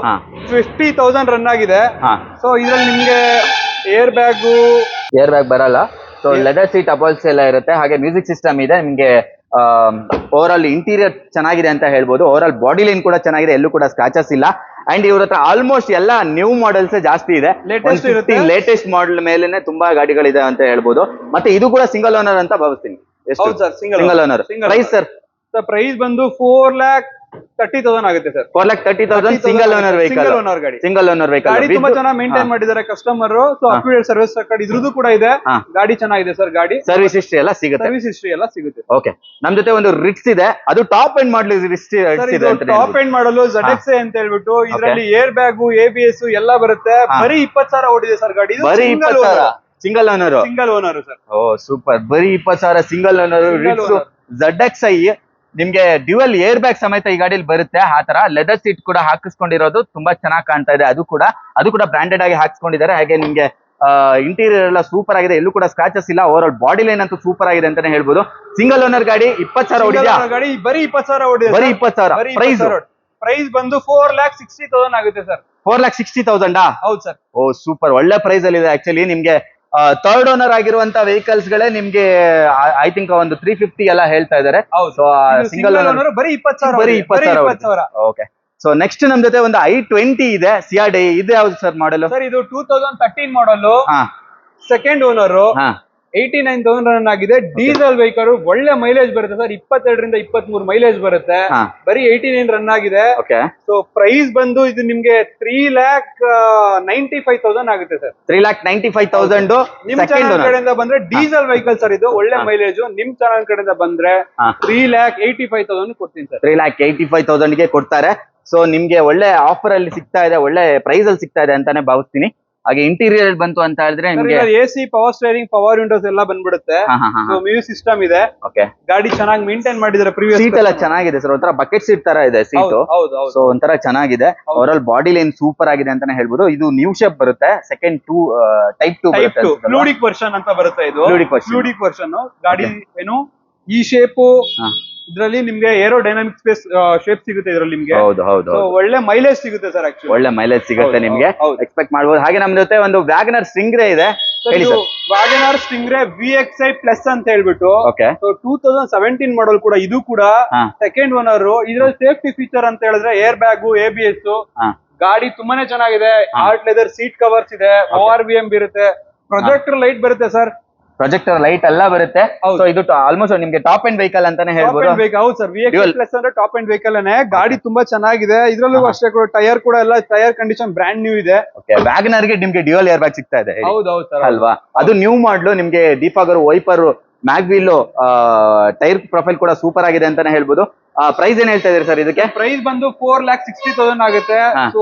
50,000 ರನ್ ಆಗಿದೆ. ಸೊ ಇದ್ರಲ್ಲಿ ನಿಮ್ಗೆ ಏರ್ ಬ್ಯಾಗ್ ಬರಲ್ಲ. ಸೊ ಲೆದರ್ ಸೀಟ್ ಅಪಾಲ್ಸ್ ಎಲ್ಲ ಇರುತ್ತೆ. ಹಾಗೆ ಮ್ಯೂಸಿಕ್ ಸಿಸ್ಟಮ್ ಇದೆ. ನಿಮ್ಗೆ ಓವರ್ ಆಲ್ ಇಂಟೀರಿಯರ್ ಚೆನ್ನಾಗಿದೆ ಅಂತ ಹೇಳ್ಬೋದು. ಓವರ್ ಆಲ್ ಬಾಡಿ ಲೈನ್ ಕೂಡ ಚೆನ್ನಾಗಿದೆ. ಎಲ್ಲೂ ಕೂಡ ಸ್ಕ್ರಾಚಸ್ ಇಲ್ಲ. ಅಂಡ್ ಇವ್ರ ಹತ್ರ ಆಲ್ಮೋಸ್ಟ್ ಎಲ್ಲ ನ್ಯೂ ಮಾಡೆಲ್ಸ್ ಜಾಸ್ತಿ ಇದೆ. ಲೇಟೆಸ್ಟ್ ಮಾಡೆಲ್ ಮೇಲೆನೆ ತುಂಬಾ ಗಾಡಿಗಳಿದೆ ಅಂತ ಹೇಳ್ಬೋದು. ಮತ್ತೆ ಇದು ಕೂಡ ಸಿಂಗಲ್ ಓನರ್ ಅಂತ ಭಾವಿಸ್ತೀನಿ. Single owner. Price sir? Price ಬಂದು 4,30,000 ಆಗುತ್ತೆ sir. 4,30,000 single owner vehicle. Single owner vehicle. ಗಾಡಿ ತುಂಬಾ ಚೆನ್ನಾಗಿ ಮೇಂಟೈನ್ ಮಾಡಿದ್ದಾರೆ customer. So update service record ಇದ್ರದ್ದು ಕೂಡ ಇದೆ. ಗಾಡಿ ಚೆನ್ನಾಗಿದೆ ಸರ್. ಗಾಡಿ ಸರ್ವಿಸ್ ಹಿಸ್ಟ್ರಿ ಎಲ್ಲ ಸಿಗುತ್ತೆ. ಓಕೆ. ನಮ್ ಜೊತೆ ಒಂದು ರಿಟ್ಸ್ ಇದೆ. ಅದು ಟಾಪ್ ಎಂಡ್ ಮಾಡಲ್. ಟಾಪ್ ಎಂಡ್ ಮಾಡಲು ZXi ಅಂತ ಹೇಳ್ಬಿಟ್ಟು ಇದ್ರಲ್ಲಿ ಏರ್ ಬ್ಯಾಗ್, ABS ಎಲ್ಲ ಬರುತ್ತೆ. ಬರೀ 20,000 ಓಡಿದೆ ಸರ್ ಗಾಡಿ. ಬರೀ 20,000. Single owner. Single owner sir. Oh super. ಬರೀ 20,000 ಸಿಂಗಲ್ ಓನರ್ ರಿಟ್ಸ್ ZXi. ನಿಮ್ಗೆ ಡ್ಯುಯಲ್ ಏರ್ ಬ್ಯಾಗ್ ಸಮೇತ ಈ ಗಾಡಿಯಲ್ಲಿ ಬರುತ್ತೆ. ಆ ತರ ಲೆದರ್ ಸೀಟ್ ಕೂಡ ಹಾಕಿಸ್ಕೊಂಡಿರೋದು ತುಂಬಾ ಚೆನ್ನಾಗಿ ಕಾಣ್ತಾ ಇದೆ. ಅದು ಕೂಡ ಬ್ರಾಂಡೆಡ್ ಆಗಿ ಹಾಕಿಸ್ಕೊಂಡಿದ್ದಾರೆ. ಹಾಗೆ ನಿಮ್ಗೆ ಇಂಟೀರಿಯರ್ ಎಲ್ಲ ಸೂಪರ್ ಆಗಿದೆ. ಎಲ್ಲೂ ಕೂಡ ಸ್ಕ್ರಾಚಸ್ ಇಲ್ಲ. ಓವರ್ ಆಲ್ ಬಾಡಿ ಲೈನ್ ಅಂತೂ ಸೂಪರ್ ಆಗಿದೆ ಅಂತಾನೆ ಹೇಳ್ಬೋದು. ಸಿಂಗಲ್ ಓನರ್ ಗಾಡಿ 20,000 ಓಡಿದ್ಯಾ? ಗಾಡಿ ಬರೀ 20,000 ಓಡಿದೆ. ಬರೀ 20,000. ಪ್ರೈಸ್ ಬಂದು 4,60,000 ಆಗುತ್ತೆ ಸರ್. 4,60,000. ಹೌದು ಸರ್. Oh super. ಒಳ್ಳೆ ಪ್ರೈಸ್ ಅಲ್ಲಿ ಇದೆ. ಆಕ್ಚುಲಿ ನಿಮ್ಗೆ ಥರ್ಡ್ ಓನರ್ ಆಗಿರುವಂತ ವೆಹಿಕಲ್ಸ್ ಗಳೇ ನಿಮ್ಗೆ ಐ ಥಿಂಕ್ ಒಂದು 350 ಎಲ್ಲ ಹೇಳ್ತಾ ಇದಾರೆ. ಸೊ ಸಿಂಗಲ್ ಓನರ್ ಬರೀ 20,000. ಬರೀ 20,000. ಓಕೆ. ಸೊ ನೆಕ್ಸ್ಟ್ ನಮ್ ಜೊತೆ ಒಂದು i20 ಇದೆ. CRD. ಇದು ಯಾವ್ದು ಸರ್ ಮಾಡಲ್? ಸರ್ ಇದು 2013 ಮಾಡಲ್. Second owner. 89,000 ರನ್ ಆಗಿದೆ. Diesel vehicle. ಒಳ್ಳೆ ಮೈಲೇಜ್ ಬರುತ್ತೆ ಸರ್. 22ರಿಂದ 23 ಮೈಲೇಜ್ ಬರುತ್ತೆ. ಬರೀ 89 ರನ್ ಆಗಿದೆ. ಸೊ ಪ್ರೈಸ್ ಬಂದು ಇದು ನಿಮ್ಗೆ 3,95,000 ಆಗುತ್ತೆ ಸರ್. 3,95,000. ನಿಮ್ ಚಾನಲ್ ಕಡೆಯಿಂದ ಬಂದ್ರೆ ಡೀಸೆಲ್ ವೆಹಿಕಲ್ ಸರ್. ಇದು ಒಳ್ಳೆ ಮೈಲೇಜ್. ನಿಮ್ ಚಾನಲ್ ಕಡೆಯಿಂದ ಬಂದ್ರೆ 3,85,000 ಕೊಡ್ತೀನಿ ಸರ್. 3,85,000 ಗೆ ಕೊಡ್ತಾರೆ. ಸೊ ನಿಮ್ಗೆ ಒಳ್ಳೆ ಆಫರ್ ಅಲ್ಲಿ ಸಿಗ್ತಾ ಇದೆ. ಒಳ್ಳೆ ಪ್ರೈಸ್ ಅಲ್ಲಿ ಸಿಗ್ತಾ ಇದೆ ಅಂತಾನೆ ಭಾವಿಸ್ತೀನಿ. ಹಾಗೆ ಇಂಟೀರಿಯರ್ ಬಂತು ಅಂತ ಹೇಳಿದ್ರೆ ನಿಮ್ಗೆ AC, power steering, power Windows ಎಲ್ಲ ಬಂದ್ಬಿಡುತ್ತೆ. ಮ್ಯೂಸಿಕ್ ಸಿಸ್ಟಮ್ ಇದೆ. ಓಕೆ, ಗಾಡಿ ಚೆನ್ನಾಗಿ ಮೇಂಟೈನ್ ಮಾಡಿದ್ದಾರೆ. ಪ್ರೀವಿಯಸ್ ಸೀಟ್ ಎಲ್ಲ ಚೆನ್ನಾಗಿದೆ ಸರ್, ಒಂಥರ ಬಕೆಟ್ ಸೀಟ್ ತರ ಇದೆ ಸೀಟು. ಸೊ ಒಂಥರ ಚೆನ್ನಾಗಿದೆ. Over all body line super ಆಗಿದೆ ಅಂತಾನೆ ಹೇಳ್ಬೋದು. ಇದು ನ್ಯೂ ಶೇಪ್ ಬರುತ್ತೆ, ಸೆಕೆಂಡ್ ಟೈಪ್ 2 ಫ್ಲೂಡಿಕ್ ವರ್ಷನ್ ಅಂತ ಬರುತ್ತೆ. ಇದು ಫ್ಲೂಡಿಕ್ ವರ್ಷನ್ ಗಾಡಿ. ಏನು ಈ ಶೇಪ್ ಇದ್ರಲ್ಲಿ ನಿಮ್ಗೆ ಏರೋಡೈನಾಮಿಕ್ ಶೇಪ್ ಸಿಗುತ್ತೆ ಇದ್ರಲ್ಲಿ ನಿಮ್ಗೆ. ಹೌದು. ಒಳ್ಳೆ ಮೈಲೇಜ್ ಸಿಗುತ್ತೆ ಸರ್. ಆಕ್ಚುಲಿ ಒಳ್ಳೆ ಮೈಲೇಜ್ ಸಿಗುತ್ತೆ ನಿಮ್ಗೆ, ಎಕ್ಸ್ಪೆಕ್ಟ್ ಮಾಡಬಹುದು. ಹಾಗೆ ನಮ್ ಜೊತೆ ಒಂದು ವ್ಯಾಗನರ್ ಸ್ಟಿಂಗ್ರೇ ಇದೆ. ವ್ಯಾಗನರ್ ಸ್ಟಿಂಗ್ರೇ VXI ಪ್ಲಸ್ ಅಂತ ಹೇಳ್ಬಿಟ್ಟು 2017 ಮಾಡಲ್ ಕೂಡ. ಇದು ಕೂಡ ಸೆಕೆಂಡ್ ಓನರ್. ಇದ್ರಲ್ಲಿ ಸೇಫ್ಟಿ ಫೀಚರ್ ಅಂತ ಹೇಳಿದ್ರೆ ಏರ್ ಬ್ಯಾಗು, ABS. ಗಾಡಿ ತುಂಬಾನೇ ಚೆನ್ನಾಗಿದೆ. ಆರ್ಟ್ ಲೆದರ್ ಸೀಟ್ ಕವರ್ಸ್ ಇದೆ. ORVM ಇರುತ್ತೆ. ಪ್ರೊಜೆಕ್ಟರ್ ಲೈಟ್ ಬರುತ್ತೆ ಸರ್. ಪ್ರೊಜೆಕ್ಟರ್ ಲೈಟ್ ಎಲ್ಲ ಬರುತ್ತೆ. ಸೊ ಇದು ಆಲ್ಮೋಸ್ಟ್ ನಿಮ್ಗೆ ಟಾಪ್ ಅಂಡ್ ವೆಹಿಕಲ್ ಅಂತಾನೆ ಹೇಳ್ಬೋದು. ಹೌದು ಸರ್, VXI ಪ್ಲಸ್ ಅಂದ್ರೆ ಟಾಪ್ ಅಂಡ್ ವೆಹಿಕಲ್. ಗಾಡಿ ತುಂಬಾ ಚೆನ್ನಾಗಿದೆ. ಇದ್ರಲ್ಲೂ ಅಷ್ಟೇ ಕೂಡ ಟೈರ್ ಕೂಡ ಎಲ್ಲ ಟೈರ್ ಕಂಡೀಷನ್ ಬ್ರಾಂಡ್ ನ್ಯೂ ಇದೆ. ವ್ಯಾಗನರ್ ಗೆ ನಿಮ್ಗೆ ಡ್ಯುಯಲ್ ಏರ್ ಬ್ಯಾಗ್ ಸಿಗ್ತಾ ಇದೆ. ಹೌದು ಸರ್, ಅಲ್ವಾ? ಅದು ನ್ಯೂ ಮಾಡ್ಲು ನಿಮ್ಗೆ defogger, wiper, mag wheel, tyre profile ಕೂಡ ಸೂಪರ್ ಆಗಿದೆ ಅಂತಾನೆ ಹೇಳ್ಬೋದು. ಪ್ರೈಸ್ ಏನ್ ಹೇಳ್ತಾ ಇದೀರಿ ಸರ್ ಇದಕ್ಕೆ? ಪ್ರೈಸ್ ಬಂದು 4,60,000 ಆಗುತ್ತೆ. ಸೊ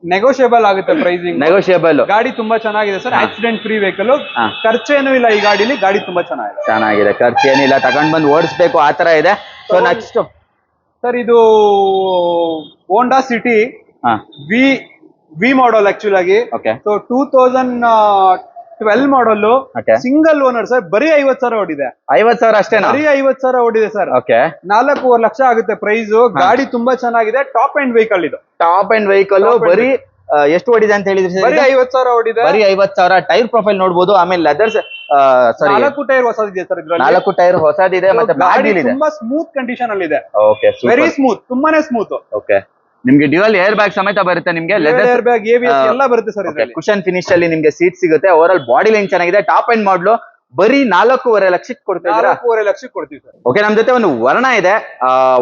ನೆಗೋಷಿಯಬಲ್ ಆಗುತ್ತೆ ಪ್ರೈಸಿಂಗ್. ನೆಗೋಷಿಯಬಲ್. ಗಾಡಿ ತುಂಬಾ ಚೆನ್ನಾಗಿದೆ ಸರ್. Accident free vehicle. ಖರ್ಚೇನು ಇಲ್ಲ ಈ ಗಾಡಿಲಿ. ಗಾಡಿ ತುಂಬಾ ಚೆನ್ನಾಗಿದೆ. ಖರ್ಚೇನಿಲ್ಲ, ತಗೊಂಡ್ ಬಂದು ಓಡಿಸ್ಬೇಕು ಆತರ ಇದೆ. ಸೊ ನೆಕ್ಸ್ಟ್ ಸರ್ ಇದು ಹೋಂಡಾ ಸಿಟಿ ವಿ ಮಾಡಲ್ ಆಕ್ಚುಲ್ ಆಗಿ. ಸೊ 2012 ಮಾಡಲ್, ಸಿಂಗಲ್ ಓನರ್ ಸರ್. ಬರೀ 50,000 ಓಡಿದೆ. 50,000 ಅಷ್ಟೇನಾ? ಬರೀ 50,000 ಓಡಿದೆ ಸರ್. 4.5 ಲಕ್ಷ ಆಗುತ್ತೆ ಪ್ರೈಸ್. ಗಾಡಿ ತುಂಬಾ ಚೆನ್ನಾಗಿದೆ. ಟಾಪ್ ಅಂಡ್ ವೆಹಿಕಲ್ ಇದು. Top and vehicle. ಬರೀ ಎಷ್ಟು ಓಡಿದೆ ಅಂತ ಹೇಳಿದ್ರಿ? ಬರೀ 50,000 ಓಡಿದೆ. ಬರೀ 50,000. ಟೈರ್ ಪ್ರೊಫೈಲ್ ನೋಡಬಹುದು. ಆಮೇಲೆ ಲೆದರ್ಸ್ 4 ಟೈರ್ ಹೊಸದಿದೆ ಸರ್ ಇದ್ರಲ್ಲಿ. 4 ಟೈರ್ ಹೊಸದಿದೆ. ಮತ್ತೆ ಗಾಡಿ ತುಂಬಾ ಸ್ಮೂತ್ ಕಂಡೀಷನ್ ಅಲ್ಲಿ ಇದೆ. ವೆರಿ ಸ್ಮೂತ್, ತುಂಬಾನೇ ಸ್ಮೂತ್. ನಿಮ್ಗೆ ಡ್ಯುಯಲ್ ಏರ್ ಬ್ಯಾಗ್ ಸಮೇತ ಬರುತ್ತೆ. ನಿಮ್ಗೆ ಲೆದರ್ ಏರ್ ಬ್ಯಾಗ್, ABS ಎಲ್ಲ ಬರುತ್ತೆ ಸರ್ ಇದರಲ್ಲಿ. ಕುಶನ್ ಫಿನಿಶ್ ಅಲ್ಲಿ ನಿಮ್ಗೆ ಸೀಟ್ ಸಿಗುತ್ತೆ. ಓವರ್ ಆಲ್ ಬಾಡಿ ಲೈನ್ ಚೆನ್ನಾಗಿದೆ. Top end model. ಬರೀ 4.5 ಲಕ್ಷಕ್ಕೆ ಕೊಡ್ತಾ ಇದ್ದೀರಾ? 4.5 ಲಕ್ಷಕ್ಕೆ ಕೊಡ್ತೀವಿ ಸರ್. ಓಕೆ, ನಮ್ ಜೊತೆ ಒಂದು ವರ್ಣ ಇದೆ.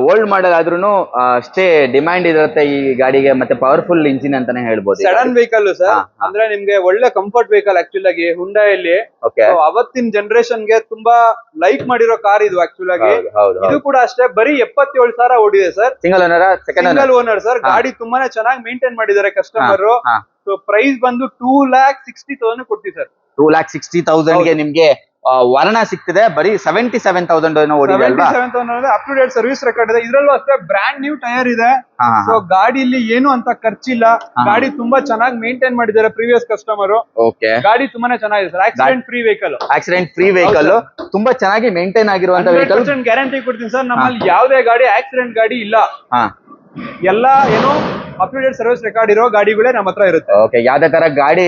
ಓಲ್ಡ್ ಮಾಡಲ್ ಆದ್ರೂ ಅಷ್ಟೇ ಡಿಮ್ಯಾಂಡ್ ಇರುತ್ತೆ ಈ ಗಾಡಿಗೆ. ಮತ್ತೆ ಪವರ್ಫುಲ್ ಇಂಜಿನ್ ಅಂತಾನೆ ಹೇಳ್ಬೋದು. Sudden vehicle sir. ಅಂದ್ರೆ ನಿಮ್ಗೆ ಒಳ್ಳೆ ಕಂಫರ್ಟ್ ವೆಹಿಕಲ್ ಆಕ್ಚುಲ್ ಆಗಿ ಹುಂಡಾಯಲ್ಲಿ. ಅವತ್ತಿನ ಜನರೇಷನ್ ಗೆ ತುಂಬಾ ಲೈಕ್ ಮಾಡಿರೋ ಕಾರ್ ಇದು ಆಕ್ಚುಲ್ ಆಗಿ. ಇದು ಕೂಡ ಅಷ್ಟೇ. ಬರೀ 77,000 ಓಡಿದೆ sir. Single owner? Single owner sir. ಗಾಡಿ ತುಂಬಾನೇ ಚೆನ್ನಾಗಿ ಮೇಂಟೈನ್ ಮಾಡಿದ್ದಾರೆ ಕಸ್ಟಮರ್. ಸೊ ಪ್ರೈಸ್ ಬಂದು 2,60,000 ಕೊಡ್ತೀವಿ ಸರ್. 2,60,000 ಗೆ ನಿಮ್ಗೆ ವರ್ಣ ಸಿಗ್ತಿದೆ. ಬರೀ 77,000 ಓಡಿದೆ ಅಲ್ವಾ? 77,000 up to date service record ಇದೆ. ಇದ್ರಲ್ಲೂ ಅಷ್ಟೇ ಬ್ರಾಂಡ್ ನ್ಯೂ ಟೈರ್ ಇದೆ. ಸೊ ಗಾಡಿಲಿ ಏನು ಅಂತ ಖರ್ಚಿಲ್ಲ. ಗಾಡಿ ತುಂಬಾ ಚೆನ್ನಾಗಿ ಮೇಂಟೈನ್ ಮಾಡಿದ್ದಾರೆ ಪ್ರೀವಿಯಸ್ ಕಸ್ಟಮರ್. ಗಾಡಿ ತುಂಬಾನೇ ಚೆನ್ನಾಗಿದೆ sir. Accident free vehicle. Accident free vehicle. ತುಂಬಾ ಚೆನ್ನಾಗಿ ಮೇಂಟೈನ್ ಆಗಿರುವಂತ ವೆಹಿಕಲ್. 100% ಗ್ಯಾರಂಟಿ ಕೊಡ್ತೀನಿ ಸರ್. ನಮ್ಮಲ್ಲಿ ಯಾವುದೇ ಗಾಡಿ ಆಕ್ಸಿಡೆಂಟ್ ಗಾಡಿ ಇಲ್ಲ. ಎಲ್ಲ ಏನು up to date service record ಇರೋ ಗಾಡಿಗಳೇ ನಮ್ಮ ಹತ್ರ ಇರುತ್ತೆ. ಓಕೆ, ಯಾವ್ದೇ ತರ ಗಾಡಿ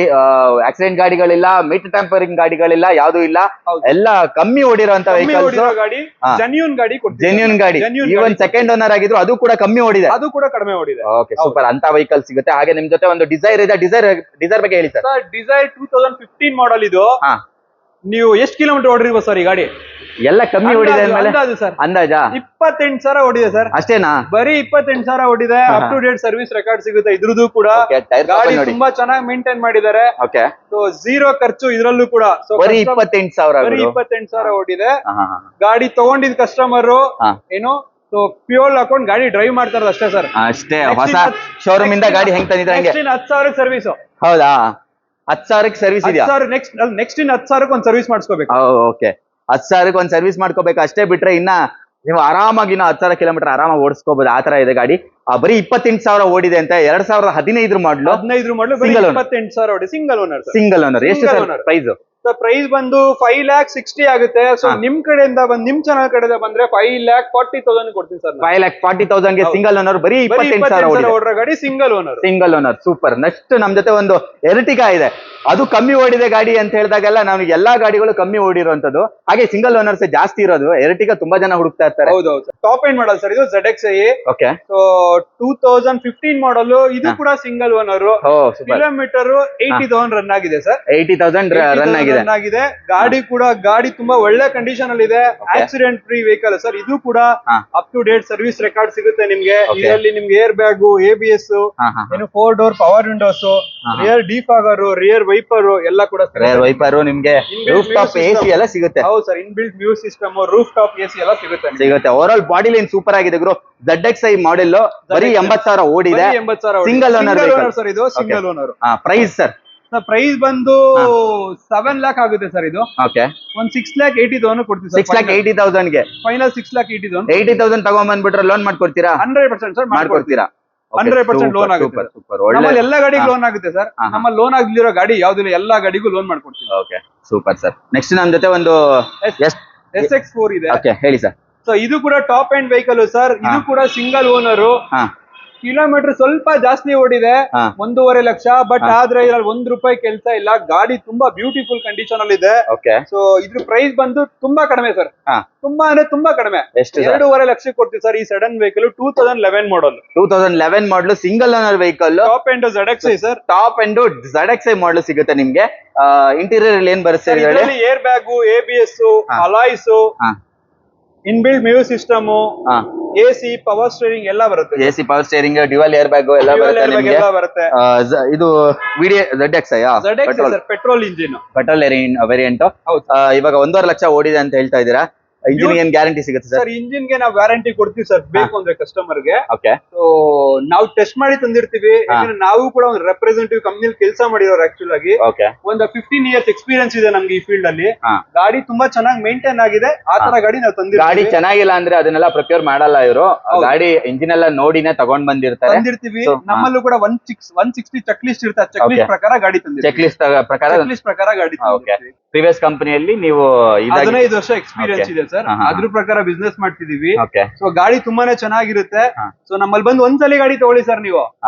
ಆಕ್ಸಿಡೆಂಟ್ ಗಾಡಿಗಳಿಲ್ಲ, ಮೀಟರ್ ಟ್ಯಾಂಪರಿಂಗ್ ಗಾಡಿಗಳಿಲ್ಲ, ಯಾವ್ದು ಇಲ್ಲ. ಎಲ್ಲ ಕಮ್ಮಿ ಓಡಿರುವಂತ ವೆಹಿಕಲ್ಸ್. ಗಾಡಿ ಜೆನ್ಯೂನ್ ಗಾಡಿ ಕೊಡ್ತೀವಿ. ಜೆನ್ಯೂನ್ ಗಾಡಿ. ಈವನ್ ಸೆಕೆಂಡ್ ಓನರ್ ಆಗಿದ್ರು ಅದು ಕೂಡ ಕಮ್ಮಿ ಓಡಿದೆ. ಅದು ಕೂಡ ಕಡಿಮೆ ಓಡಿದೆ. Okay, super. ಅಂತ ವೆಹಿಕಲ್ ಸಿಗುತ್ತೆ. ಹಾಗೆ ನಿಮ್ ಜೊತೆ ಒಂದು ಡಿಸೈರ್ ಇದೆ. ಡಿಸೈರ್ ಬಗ್ಗೆ ಹೇಳಿ ಸರ್. ಡಿಸೈರ್ 2015 ಮಾಡಲ್ ಇದು. ನೀವು ಎಷ್ಟು ಕಿಲೋಮೀಟರ್ ಓಡಿರ್ಬೋದು ಸರ್ ಈ ಗಾಡಿ? ಎಲ್ಲ ಕಮ್ಮಿ ಓಡಿದೆ ಅಂದಾಜು ಸರ್. ಅಂದಾಜಾ 28,000 ಓಡಿದೆ ಸರ್. ಅಷ್ಟೇನಾ? ಬರೀ 28,000 ಓಡಿದೆ. Up to date service record ಸಿಗುತ್ತೆ ಇದ್ರದ್ದು ಕೂಡ. ಗಾಡಿ ತುಂಬಾ ಚೆನ್ನಾಗಿ ಮೇಂಟೈನ್ ಮಾಡಿದ್ದಾರೆ. ಸೊ ಝೀರೋ ಖರ್ಚು ಇದ್ರಲ್ಲೂ ಕೂಡ. ಬರೀ 28,000. ಬರೀ 28,000 ಓಡಿದೆ. ಗಾಡಿ ತಗೊಂಡಿದ್ ಕಸ್ಟಮರ್ ಏನು ಫ್ಯೂಲ್ ಹಾಕೊಂಡು ಗಾಡಿ ಡ್ರೈವ್ ಮಾಡ್ತಾರ ಅಷ್ಟೇ ಸರ್. ಅಷ್ಟೇ. ಹೊಸ ಶೋರೂಮ್ ಇಂದ ಗಾಡಿ ಹೆಂಗ್ ತಂದಿದ್ರೆ 10,000 ಸರ್ವಿಸ್. ಹೌದಾ? 10,000 ಸರ್ವಿಸ್ ಇದೆಯಾ? ನೆಕ್ಸ್ಟ್ ಇನ್ 10,000 ಒಂದು ಸರ್ವಿಸ್ ಮಾಡಿಸ್ಕೋಬೇಕು. ಓಕೆ, 10,000 ಒಂದು ಸರ್ವಿಸ್ ಮಾಡ್ಕೋಬೇಕು ಅಷ್ಟೇ. ಬಿಟ್ರೆ ಇನ್ನ ನೀವು ಆರಾಮಾಗಿ 10,000 ಕಿಲೋಮೀಟರ್ ಆರಾಮಾಗಿ ಓಡಿಸ್ಕೋಬಹುದು. ಆತರ ಇದೆ ಗಾಡಿ. ಬರೀ 28,000 ಓಡಿದೆ ಅಂತ. 2015 ಮಾಡಲು. 15 ಮಾಡಲು. 28,000 ಓಡಿ. Single owner. Single owner. ಎಷ್ಟು ಸರ್ ಪ್ರೈಸ್? ಪ್ರೈಸ್ ಬಂದು 5,60,000 ಆಗುತ್ತೆ. ಸೊ ನಿಮ್ ಕಡೆಯಿಂದ ನಿಮ್ ಚಾನಲ್ ಕಡೆಯಿಂದ ಬಂದ್ರೆ 5,40,000 ಕೊಡ್ತೀನಿ ಸರ್. 5,40,000 ಗೆ ಸಿಂಗಲ್ ಓನರ್. ಬರೀ 28,000 ಓಡಿರೋ ಗಾಡಿ single owner. Single owner. Super. Next ನಮ್ ಜೊತೆ ಒಂದು ಎರ್ಟಿಗಾ ಇದೆ. ಅದು ಕಮ್ಮಿ ಓಡಿದೆ ಗಾಡಿ ಅಂತ ಹೇಳಿದಾಗೆಲ್ಲ ನಮ್ಗೆ ಎಲ್ಲಾ ಗಾಡಿಗಳು ಕಮ್ಮಿ ಓಡಿರುವಂತದ್ದು. ಹಾಗೆ ಸಿಂಗಲ್ ಓನರ್ಸ್ ಜಾಸ್ತಿ ಇರೋದು. ಎರ್ಟಿಗಾ ತುಂಬಾ ಜನ ಹುಡುಕ್ತಾ ಇರ್ತಾರೆ. ಹೌದೌದು. ಟಾಪ್ ಎಂಡ್ ಮಾಡಲ್ ಸರ್ ಇದು. ZXi. ಓಕೆ. So 2015 model. ಇದು ಕೂಡ ಸಿಂಗಲ್ ಓನರ್. ಕಿಲೋಮೀಟರ್ 80,000 ರನ್ ಆಗಿದೆ ಸರ್. 80,000 ರನ್ ಆಗಿದೆ. ಗಾಡಿ ತುಂಬಾ ಒಳ್ಳೆ ಕಂಡೀಷನ್ ಅಲ್ಲಿ ಇದೆ. Accident free vehicle sir. ಇದು ಕೂಡ up to date service record ಸಿಗುತ್ತೆ ನಿಮ್ಗೆ. ಇದರಲ್ಲಿ ನಿಮ್ಗೆ ಏರ್ ಬ್ಯಾಗು, ABS, ಏನು 4 door power windows, rear defogger, rear wiper ಎಲ್ಲ ಕೂಡ ರೇರ್ ವೈಪರ್ ನಿಮ್ಗೆ ರೂಫ್ ಟಾಪ್ ಎಸಿ ಎಲ್ಲ ಸಿಗುತ್ತೆ. ಹೌದು sir, in built music system, roof top AC ಎಲ್ಲ ಸಿಗುತ್ತೆ. Over all body line super ಆಗಿದೆ ಗುರು. ZXi ಮಾಡೆಲ್ ಬರೀ 80,000 ಓಡಿದೆ. 80,000 ಸಿಂಗಲ್ ಓನರ್ ಸರ್, ಇದು single owner. Price sir price ಬಂದು 7 lakh ಆಗುತ್ತೆ ಸರ್. ಇದು ಓಕೆ ಒಂದ್ 6,80,000 ಕೊಡ್ತೀವಿ ಸರ್. 6,80,000 ಗೆ ಫೈನಲ್ 6,80,000. 80,000 ತಗೊಂಡ್ಬಂದ್ಬಿಟ್ರೆ ಲೋನ್ ಮಾಡ್ಕೊಡ್ತೀರಾ? 100% ಸರ್ ಮಾಡ್ಕೊಡ್ತೀರಾ. 100% ಲೋನ್ ಆಗುತ್ತೆ. ಸೂಪರ್ ನಮ್ಮಲ್ಲಿ ಎಲ್ಲ ಗಾಡಿಗೆ ಲೋನ್ ಆಗುತ್ತೆ ಸರ್. ನಮ್ಮಲ್ಲಿ ಲೋನ್ ಆಗ್ಲಿರೋ ಗಾಡಿ ಯಾವ್ದಿಲ್ಲ, ಎಲ್ಲಾ ಗಾಡಿಗೂ ಲೋನ್ ಮಾಡ್ಕೊಡ್ತೀವಿ. Okay super sir. ನೆಕ್ಸ್ಟ್ ನಮ್ ಜೊತೆ ಒಂದು SX4 ಇದೆ. ಓಕೆ ಹೇಳಿ ಸರ್. ಸೊ ಇದು ಕೂಡ ಟಾಪ್ ಎಂಡ್ ವೆಹಿಕಲ್ ಸರ್. ಇದು ಕೂಡ ಸಿಂಗಲ್ ಓನರ್. ಕಿಲೋಮೀಟರ್ ಸ್ವಲ್ಪ ಜಾಸ್ತಿ ಓಡಿದೆ, 1.5 ಲಕ್ಷ. ಬಟ್ ಆದ್ರೆ ಇದ್ರಲ್ಲಿ ₹1 ಕೆಲಸ ಇಲ್ಲ. ಗಾಡಿ ತುಂಬಾ ಬ್ಯೂಟಿಫುಲ್ ಕಂಡೀಷನ್ ಅಲ್ಲಿ ಇದೆ. ಸೊ ಇದ್ರ ಪ್ರೈಸ್ ಬಂದು ತುಂಬಾ ಕಡಿಮೆ ಸರ್. ತುಂಬಾ ಅಂದ್ರೆ ತುಂಬಾ ಕಡಿಮೆ. 2.5 ಲಕ್ಷ ಕೊಡ್ತೀವಿ ಸರ್. ಈ ಸಡನ್ ವೆಹಿಕಲ್ 2011 ಮಾಡಲ್. 2011 ಮಾಡಲ್ single owner vehicle. Top end ZXi sir. Top end ZXi ಮಾಡಲ್ ಸಿಗುತ್ತೆ ನಿಮ್ಗೆ. ಇಂಟೀರಿಯರ್ ಏನ್ ಬರುತ್ತೆ? ಏರ್ ಬ್ಯಾಗ್, ABS, ಅಲಾಯ್ಸ್, ಇನ್ built music system, AC, power steering ಎಲ್ಲ ಬರುತ್ತೆ. AC power steering, dual air bag ಎಲ್ಲ ಬರುತ್ತೆ. ಇದು ZXi sir, petrol engine, petrol variant. ಇವಾಗ 1.5 ಲಕ್ಷ ಓಡಿದೆ ಅಂತ ಹೇಳ್ತಾ ಇದ್ದೀರಾ. ಇಂಜಿನ್ ಏನ್ ಗ್ಯಾರಂಟಿ ಸಿಗುತ್ತೆ ಸರ್? ಇಂಜಿನ್ ಗೆ ನಾವು ವ್ಯಾರಂಟಿ ಕೊಡ್ತೀವಿ ಸರ್, ಬೇಕು ಅಂದ್ರೆ ಕಸ್ಟಮರ್ ಗೆ. ಓಕೆ. ಸೊ ನಾವು ಟೆಸ್ಟ್ ಮಾಡಿ ತಂದಿರ್ತೀವಿ. ನಾವು ಕೂಡ ಒಂದು ರೆಪ್ರೆಸೆಂಟೇಟಿವ್ ಕಂಪ್ನಿ ಕೆಲಸ ಮಾಡಿರೋರು ಆಕ್ಚುಲ್ ಆಗಿ. ಒಂದು 15 years ಎಕ್ಸ್ಪೀರಿಯನ್ಸ್ ಇದೆ ನಮ್ಗೆ ಈ ಫೀಲ್ಡ್ ಅಲ್ಲಿ. ಗಾಡಿ ತುಂಬಾ ಚೆನ್ನಾಗಿ ಮೇಂಟೈನ್ ಆಗಿದೆ. ಆ ತರ ಗಾಡಿ ನಾವು ತಂದಿರ್ತೀವಿ. ಗಾಡಿ ಚೆನ್ನಾಗಿಲ್ಲ ಅಂದ್ರೆ ಅದನ್ನೆಲ್ಲ ಪ್ರೊಕ್ಯೂರ್ ಮಾಡಲ್ಲ ಇವರು. ಗಾಡಿ ಇಂಜಿನ್ ಎಲ್ಲ ನೋಡಿನೇ ತಗೊಂಡ್ ಬಂದಿರ್ತೀವಿ. ನಮ್ಮಲ್ಲೂ ಕೂಡ 160 ಚೆಕ್ ಲಿಸ್ಟ್ ಇರುತ್ತೆ. ಚೆಕ್ ಲಿಸ್ಟ್ ಪ್ರಕಾರ ಗಾಡಿ ತಂದಿರ್ತೀವಿ. ಚೆಕ್ ಲಿಸ್ಟ್ ಪ್ರಕಾರ ಗಾಡಿ. ಪ್ರೀವಿಯಸ್ ಕಂಪನಿಯಲ್ಲಿ ನೀವು 15 ವರ್ಷ ಎಕ್ಸ್ಪೀರಿಯನ್ಸ್ ಇದೆ ಸರ್. ಅದ್ರ ಪ್ರಕಾರ ಬಿಸ್ನೆಸ್ ಮಾಡ್ತಿದೀವಿ. ಸೊ ಗಾಡಿ ತುಂಬಾನೇ ಚೆನ್ನಾಗಿರುತ್ತೆ. ಸೊ ನಮ್ಮಲ್ಲಿ ಬಂದು ಒಂದ್ಸಲಿ ಗಾಡಿ ತಗೊಳ್ಳಿ ಸರ್, ನೀವು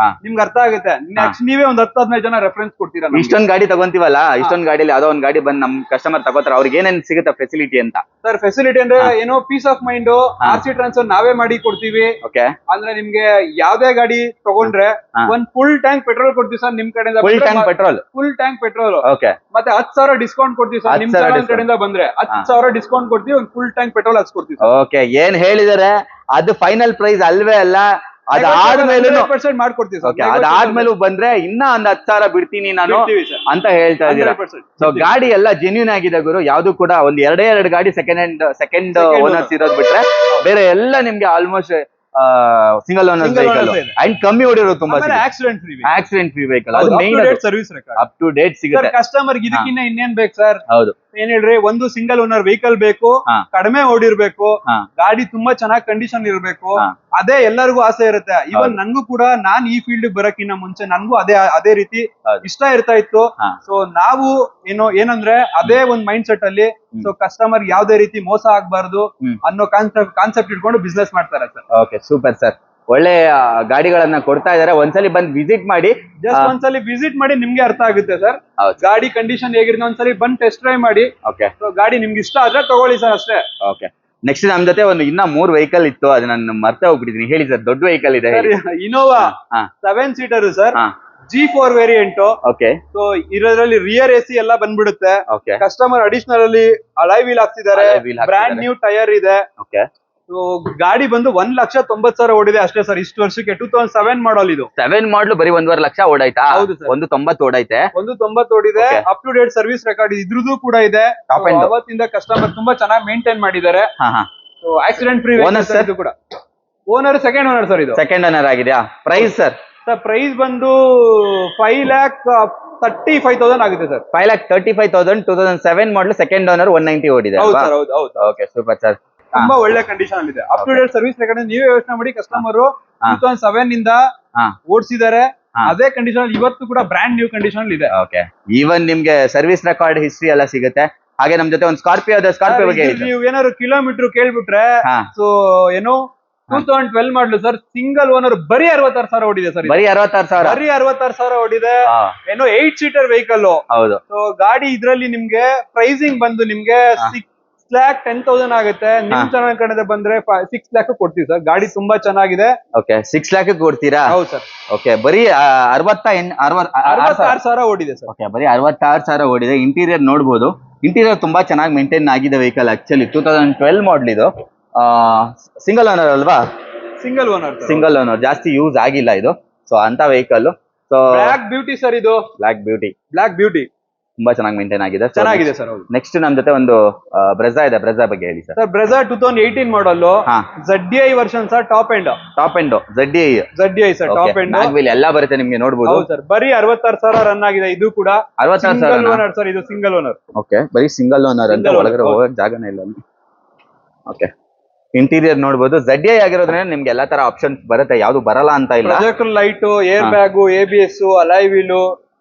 ನಿಮ್ಗೆ ಅರ್ಥ ಆಗುತ್ತೆ. ನೆಕ್ಸ್ಟ್ ನೀವೇ ಒಂದ್ 10-15 ಜನ ರೆಫರೆನ್ಸ್ ಕೊಡ್ತೀರಾ. ಇಷ್ಟೊಂದ್ ಗಾಡಿ ತಗೊಂತೀವಲ್ಲ, ಇಷ್ಟೊಂದ್ ಗಾಡಿಲಿ ಯಾವ್ದೋ ಒಂದ್ ಗಾಡಿ ಬಂದ್ ನಮ್ ಕಸ್ಟಮರ್ ತಗೋತಾರ, ಅವ್ರಿಗೆ ಏನೇನ್ ಸಿಗುತ್ತೆ ಫೆಸಿಲಿಟಿ ಅಂತ? ಸರ್ ಫೆಸಿಲಿಟಿ ಅಂದ್ರೆ ಏನೋ peace of mind, RC transfer ನಾವೇ ಮಾಡಿ ಕೊಡ್ತೀವಿ. ಅಂದ್ರೆ ನಿಮ್ಗೆ ಯಾವ್ದೇ ಗಾಡಿ ತಗೊಂಡ್ರೆ ಒಂದ್ ಫುಲ್ ಟ್ಯಾಂಕ್ ಪೆಟ್ರೋಲ್ ಕೊಡ್ತೀವಿ ಸರ್ ನಿಮ್ ಕಡೆಯಿಂದ. ಫುಲ್ ಟ್ಯಾಂಕ್ ಪೆಟ್ರೋಲ್ ಮತ್ತೆ 10,000 ಡಿಸ್ಕೌಂಟ್ ಕೊಡ್ತೀವಿ ಸರ್. ನಿಮ್ ಕಡೆಯಿಂದ ಬಂದ್ರೆ 10,000 ಡಿಸ್ಕೌಂಟ್ ಕೊಡ್ತೀವಿ. ಒಂದು ಫುಲ್ ಟ್ಯಾಂಕ್ ಪೆಟ್ರೋಲ್ ಹಾಕ್ಸ್ಕೊಡ್ತೀವಿ. ಓಕೆ, ಏನ್ ಹೇಳಿದಾರೆ ಅದು ಫೈನಲ್ ಪ್ರೈಸ್ ಅಲ್ವೇ ಅಲ್ಲ. ಅದಾದ್ಮೇಲೆ ಮಾಡ್ಕೊಡ್ತೀವಿ. ಅದಾದ್ಮೇಲೂ ಬಂದ್ರೆ ಇನ್ನ ಒಂದ್ 10,000 ಬಿಡ್ತೀನಿ ನಾನು ಅಂತ ಹೇಳ್ತಾ ಇದೀರಾ. ಸೊ ಗಾಡಿ ಎಲ್ಲ ಜೆನ್ಯೂನ್ ಆಗಿದೆ ಗುರು. ಯಾವ್ದು ಕೂಡ ಒಂದ್ 2 ಗಾಡಿ ಸೆಕೆಂಡ್ ಓನರ್ಸ್ ಇರೋದ್ ಬಿಟ್ರೆ ಬೇರೆ ಎಲ್ಲ ನಿಮ್ಗೆ almost single owner vehicle and ಕಮ್ಮಿ ಓಡಿರೋದು. ತುಂಬಾ ಆಕ್ಸಿಡೆಂಟ್ ಫ್ರೀ ವೆಹಿಕಲ್. ಅದು main service record up to date ಸಿಗುತ್ತೆ. ಕಸ್ಟಮರ್ ಇದಕ್ಕಿನ್ನ ಇನ್ನೇನ್ ಬೇಕು ಸರ್? ಹೌದು, ಏನ್ ಹೇಳ್ರಿ, ಒಂದು ಸಿಂಗಲ್ ಓನರ್ ವೆಹಿಕಲ್ ಬೇಕು, ಕಡಿಮೆ ಓಡಿರ್ಬೇಕು, ಗಾಡಿ ತುಂಬಾ ಚೆನ್ನಾಗಿ ಕಂಡೀಷನ್ ಇರ್ಬೇಕು. ಅದೇ ಎಲ್ಲರಿಗೂ ಆಸೆ ಇರುತ್ತೆ. ಇವನ್ ನನ್ಗೂ ಕೂಡ, ನಾನ್ ಈ ಫೀಲ್ಡ್ ಬರಕ್ಕಿನ್ನ ಮುಂಚೆ ನನ್ಗೂ ಅದೇ ರೀತಿ ಇಷ್ಟ ಇರ್ತಾ ಇತ್ತು. ಸೊ ನಾವು ಏನಂದ್ರೆ ಅದೇ ಒಂದ್ ಮೈಂಡ್ ಸೆಟ್ ಅಲ್ಲಿ ಸೊ ಕಸ್ಟಮರ್ ಯಾವ್ದೇ ರೀತಿ ಮೋಸ ಆಗ್ಬಾರ್ದು ಅನ್ನೋ ಕಾನ್ಸೆಪ್ಟ್ ಇಟ್ಕೊಂಡು ಬಿಸ್ನೆಸ್ ಮಾಡ್ತಾರೆ ಸರ್. Okay, super sir. ಒಳ್ಳೆ ಗಾಡಿಗಳನ್ನ ಕೊಡ್ತಾ ಇದಾರೆ. ಒಂದ್ಸಲಿ ಬಂದ್ ವಿಸಿಟ್ ಮಾಡಿ. ಜಸ್ಟ್ ಒಂದ್ಸಲಿ ವಿಸಿಟ್ ಮಾಡಿ, ನಿಮ್ಗೆ ಅರ್ಥ ಆಗುತ್ತೆ ಸರ್ ಗಾಡಿ ಕಂಡೀಷನ್ ಹೇಗಿರುತ್ತೆ. ಒಂದ್ಸಲಿ ಬಂದ್ ಟೆಸ್ಟ್ ಡ್ರೈವ್ ಮಾಡಿ. ಗಾಡಿ ನಿಮ್ಗೆ ಇಷ್ಟ ಆದ್ರೆ ತಗೊಳ್ಳಿ ಸರ್, ಅಷ್ಟೇ. ಓಕೆ, ನೆಕ್ಸ್ಟ್ ನಮ್ ಜೊತೆ ಇನ್ನ 3 ವೆಹಿಕಲ್ ಇತ್ತು, ಅದು ನಾನು ಮರ್ತೆ ಹೋಗ್ಬಿಟ್ಟಿದೀನಿ. ಹೇಳಿ ಸರ್, ದೊಡ್ಡ ವೆಹಿಕಲ್ ಇದೆ. Innova 7 seater sir, G4 variant. Okay. So ಇದರಲ್ಲಿ ರಿಯರ್ AC ಎಲ್ಲ ಬಂದ್ಬಿಡುತ್ತೆ. ಕಸ್ಟಮರ್ ಅಡಿಷನಲ್ ಅಲ್ಲಿ ಅಲಾಯ್ ವೀಲ್ ಹಾಕ್ತಿದ್ದಾರೆ. ಬ್ರಾಂಡ್ ನ್ಯೂ ಟೈರ್ ಇದೆ. ಸೊ ಗಾಡಿ ಬಂದು 1,90,000 ಓಡಿದೆ ಅಷ್ಟೇ ಸರ್ ಇಷ್ಟು ವರ್ಷಕ್ಕೆ. 2007 ಮಾಡಲ್ ಇದು. 7 ಮಾಡಲ್ ಬರೀ 1.5 ಲಕ್ಷ ಓಡಾಯ್ತಾ? ಹೌದು ಸರ್. 190 ಓಡೈತೆ. 190 ಓಡಿದೆ. Up to date service record ಇದ್ರದ್ದು ಕೂಡ ಇದೆ. ಅವತ್ತಿಂದ ಕಸ್ಟಮರ್ ತುಂಬಾ ಚೆನ್ನಾಗಿ ಮೇಂಟೈನ್ ಮಾಡಿದ್ದಾರೆ. ಸೊ ಆಕ್ಸಿಡೆಂಟ್ ಫ್ರೀ ಇದು ಕೂಡ. Owner second owner sir. ಇದು ಸೆಕೆಂಡ್ ಓನರ್ ಆಗಿದೆಯಾ? Price sir? ಸರ್ ಪ್ರೈಸ್ ಬಂದು 5,35,000 ಆಗುತ್ತೆ ಸರ್. 5,35,000. 2007 ಮಾಡಲ್, ಸೆಕೆಂಡ್ ಓನರ್, 190 ಓಡಿದೆ. Okay, super sir. ತುಂಬಾ ಒಳ್ಳೆ ಕಂಡೀಷನ್ ಅಲ್ಲಿ ಇದೆ. Up to date service record ನೀವೇ ಯೋಚನೆ ಮಾಡಿ. ಕಸ್ಟಮರ್ 2007 ಇಂದ ಓಡಿಸಿದ್ದಾರೆ. ಅದೇ ಕಂಡೀಷನ್ ಅಲ್ಲಿ ಇವತ್ತು ಕೂಡ ಬ್ರಾಂಡ್ ನ್ಯೂ ಕಂಡೀಷನ್ ಅಲ್ಲಿ ಇದೆ. ಓಕೆ, ಈವನ್ ನಿಮ್ಗೆ ಸರ್ವಿಸ್ ರೆಕಾರ್ಡ್ ಹಿಸ್ಟ್ರಿ ಎಲ್ಲ ಸಿಗುತ್ತೆ. ಹಾಗೆ ನಮ್ ಜೊತೆ ಒಂದು ಸ್ಕಾರ್ಪಿಯೋ ಬಗ್ಗೆ ನೀವು ಏನಾದ್ರು ಕಿಲೋಮೀಟರ್ ಕೇಳ್ಬಿಟ್ರೆ, ಸೊ 2012 ಮಾಡಲು ಸರ್, ಸಿಂಗಲ್ ಓನರ್ ಬರೀ 66,000 ಓಡಿದೆ ಸರ್. ಬರೀ 66,000 ಓಡಿದೆ. 8 ಸೀಟರ್ ವೆಹಿಕಲ್. ಹೌದು. ಸೊ ಗಾಡಿ ಇದ್ರಲ್ಲಿ ನಿಮ್ಗೆ ಪ್ರೈಸಿಂಗ್ ಬಂದು ನಿಮ್ಗೆ 6,10,000 ಆಗುತ್ತೆ. ನಿಮ್ ಚಾನಲ್ ಕಡೆ ಬಂದ್ರೆ 6 lakh ಕೊಡ್ತೀವಿ ಸರ್. ಗಾಡಿ ತುಂಬಾ ಚೆನ್ನಾಗಿದೆ. ಓಕೆ, 6 lakh ಕೊಡ್ತೀರಾ? ಹೌದು ಸರ್. ಓಕೆ, ಬರೀ 66,000 ಓಡಿದೆ ಸರ್. ಓಕೆ, ಬರೀ 66,000 ಓಡಿದೆ. ಇಂಟೀರಿಯರ್ ನೋಡ್ಬೋದು. ಇಂಟೀರಿಯರ್ ತುಂಬಾ ಚೆನ್ನಾಗಿ ಮೇಂಟೈನ್ ಆಗಿದೆ ವೆಹಿಕಲ್. ಆಕ್ಚುಲಿ 2012 ಮಾಡಲ್ ಇದು. ಸಿಂಗಲ್ ಓನರ್ ಅಲ್ವಾ? ಸಿಂಗಲ್ ಓನರ್, ಜಾಸ್ತಿ ಯೂಸ್ ಆಗಿಲ್ಲ ಇದು. ಸೊ ಅಂತ vehicle. So block beauty sir ಇದು, ಬ್ಲಾಕ್ ಬ್ಯೂಟಿ ಬ್ಲಾಕ್ ಬ್ಯೂಟಿ ತುಂಬಾ ಚೆನ್ನಾಗಿ ಮೇಂಟೈನ್ ಆಗಿದೆ. ಚೆನ್ನಾಗಿದೆ ಸರ್. ಹೌದು ನೆಕ್ಸ್ಟ್ ನಮ್ ಜೊತೆ ಒಂದು ಬ್ರೆಜಾ ಇದೆ. ಬ್ರೆಜಾ ಬಗ್ಗೆ ಹೇಳಿ ಸರ್. ಸರ್ ಬ್ರೆಜಾ 2018 ಮಾಡಲ್, ಹಾ ZDI version sir, top end ZDI sir, top end ಎಲ್ಲ ಬರುತ್ತೆ ನಿಮ್ಗೆ ನೋಡ್ಬೋದು. ಹೌದು ಸರ್, ಬರೀ 66,000 ರನ್ ಆಗಿದೆ. ಇದು ಕೂಡ 66,000 ಓನರ್ ಸರ್, ಇದು ಸಿಂಗಲ್ ಓನರ್. ಓಕೆ, ಬರೀ ಸಿಂಗಲ್ ಓನರ್ ಅಂತ, Single ಒಳಗಡೆ owner, ಹೋಗಕ್ ಜಾಗನೇ ಇಲ್ಲ ಅಲ್ಲಿ. ಓಕೆ, ಇಂಟೀರಿಯರ್ ನೋಡ್ಬೋದು. ZDI ಆಗಿರೋದ್ರಿಂದ ನಿಮ್ಗೆ ಎಲ್ಲಾ ತರ ಆಪ್ಷನ್ಸ್ ಬರುತ್ತೆ, ಯಾವ್ದು ಬರಲ್ಲ ಅಂತ ಇಲ್ಲ. Projector light, air bag, ABS, alloy wheel,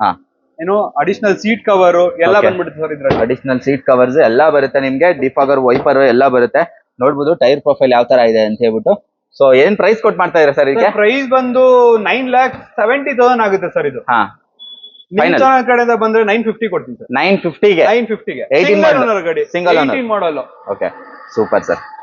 ಹಾ ಏನು ಅಡಿಷನಲ್ ಸೀಟ್ ಕವರ್ ಎಲ್ಲ Okay. ಬಂದ್ಬಿಡುತ್ತೆ ಸರ್ ಇದ್ರಲ್ಲಿ. ಅಡಿಷನಲ್ ಸೀಟ್ ಕವರ್ಸ್ ಎಲ್ಲ ಬರುತ್ತೆ ನಿಮ್ಗೆ. ಡಿಫಾಗರ್, ವೈಪರ್ ಎಲ್ಲ ಬರುತ್ತೆ. ನೋಡ್ಬೋದು ಟೈರ್ ಪ್ರೊಫೈಲ್ ಯಾವ ತರ ಇದೆ ಅಂತ ಹೇಳ್ಬಿಟ್ಟು. ಸೊ ಏನ್ ಪ್ರೈಸ್ ಕೊಟ್ಟು ಮಾಡ್ತಾ ಇದ್ದೀರಾ ಸರ್ ಇದಕ್ಕೆ? ಪ್ರೈಸ್ ಬಂದು 9,70,000 ಆಗುತ್ತೆ ಸರ್ ಇದು. ಹಾ, ನಿಮ್ Final. ಚಾನಲ್ ಕಡೆಯಿಂದ ಬಂದ್ರೆ 950 ಕೊಡ್ತೀನಿ ಸರ್. 950 ಗೆ 950 ಗೆ 18 ಸಿಂಗಲ್ model. ಓನರ್ ಗಾಡಿ, Single owner. 18 model. Okay, super sir.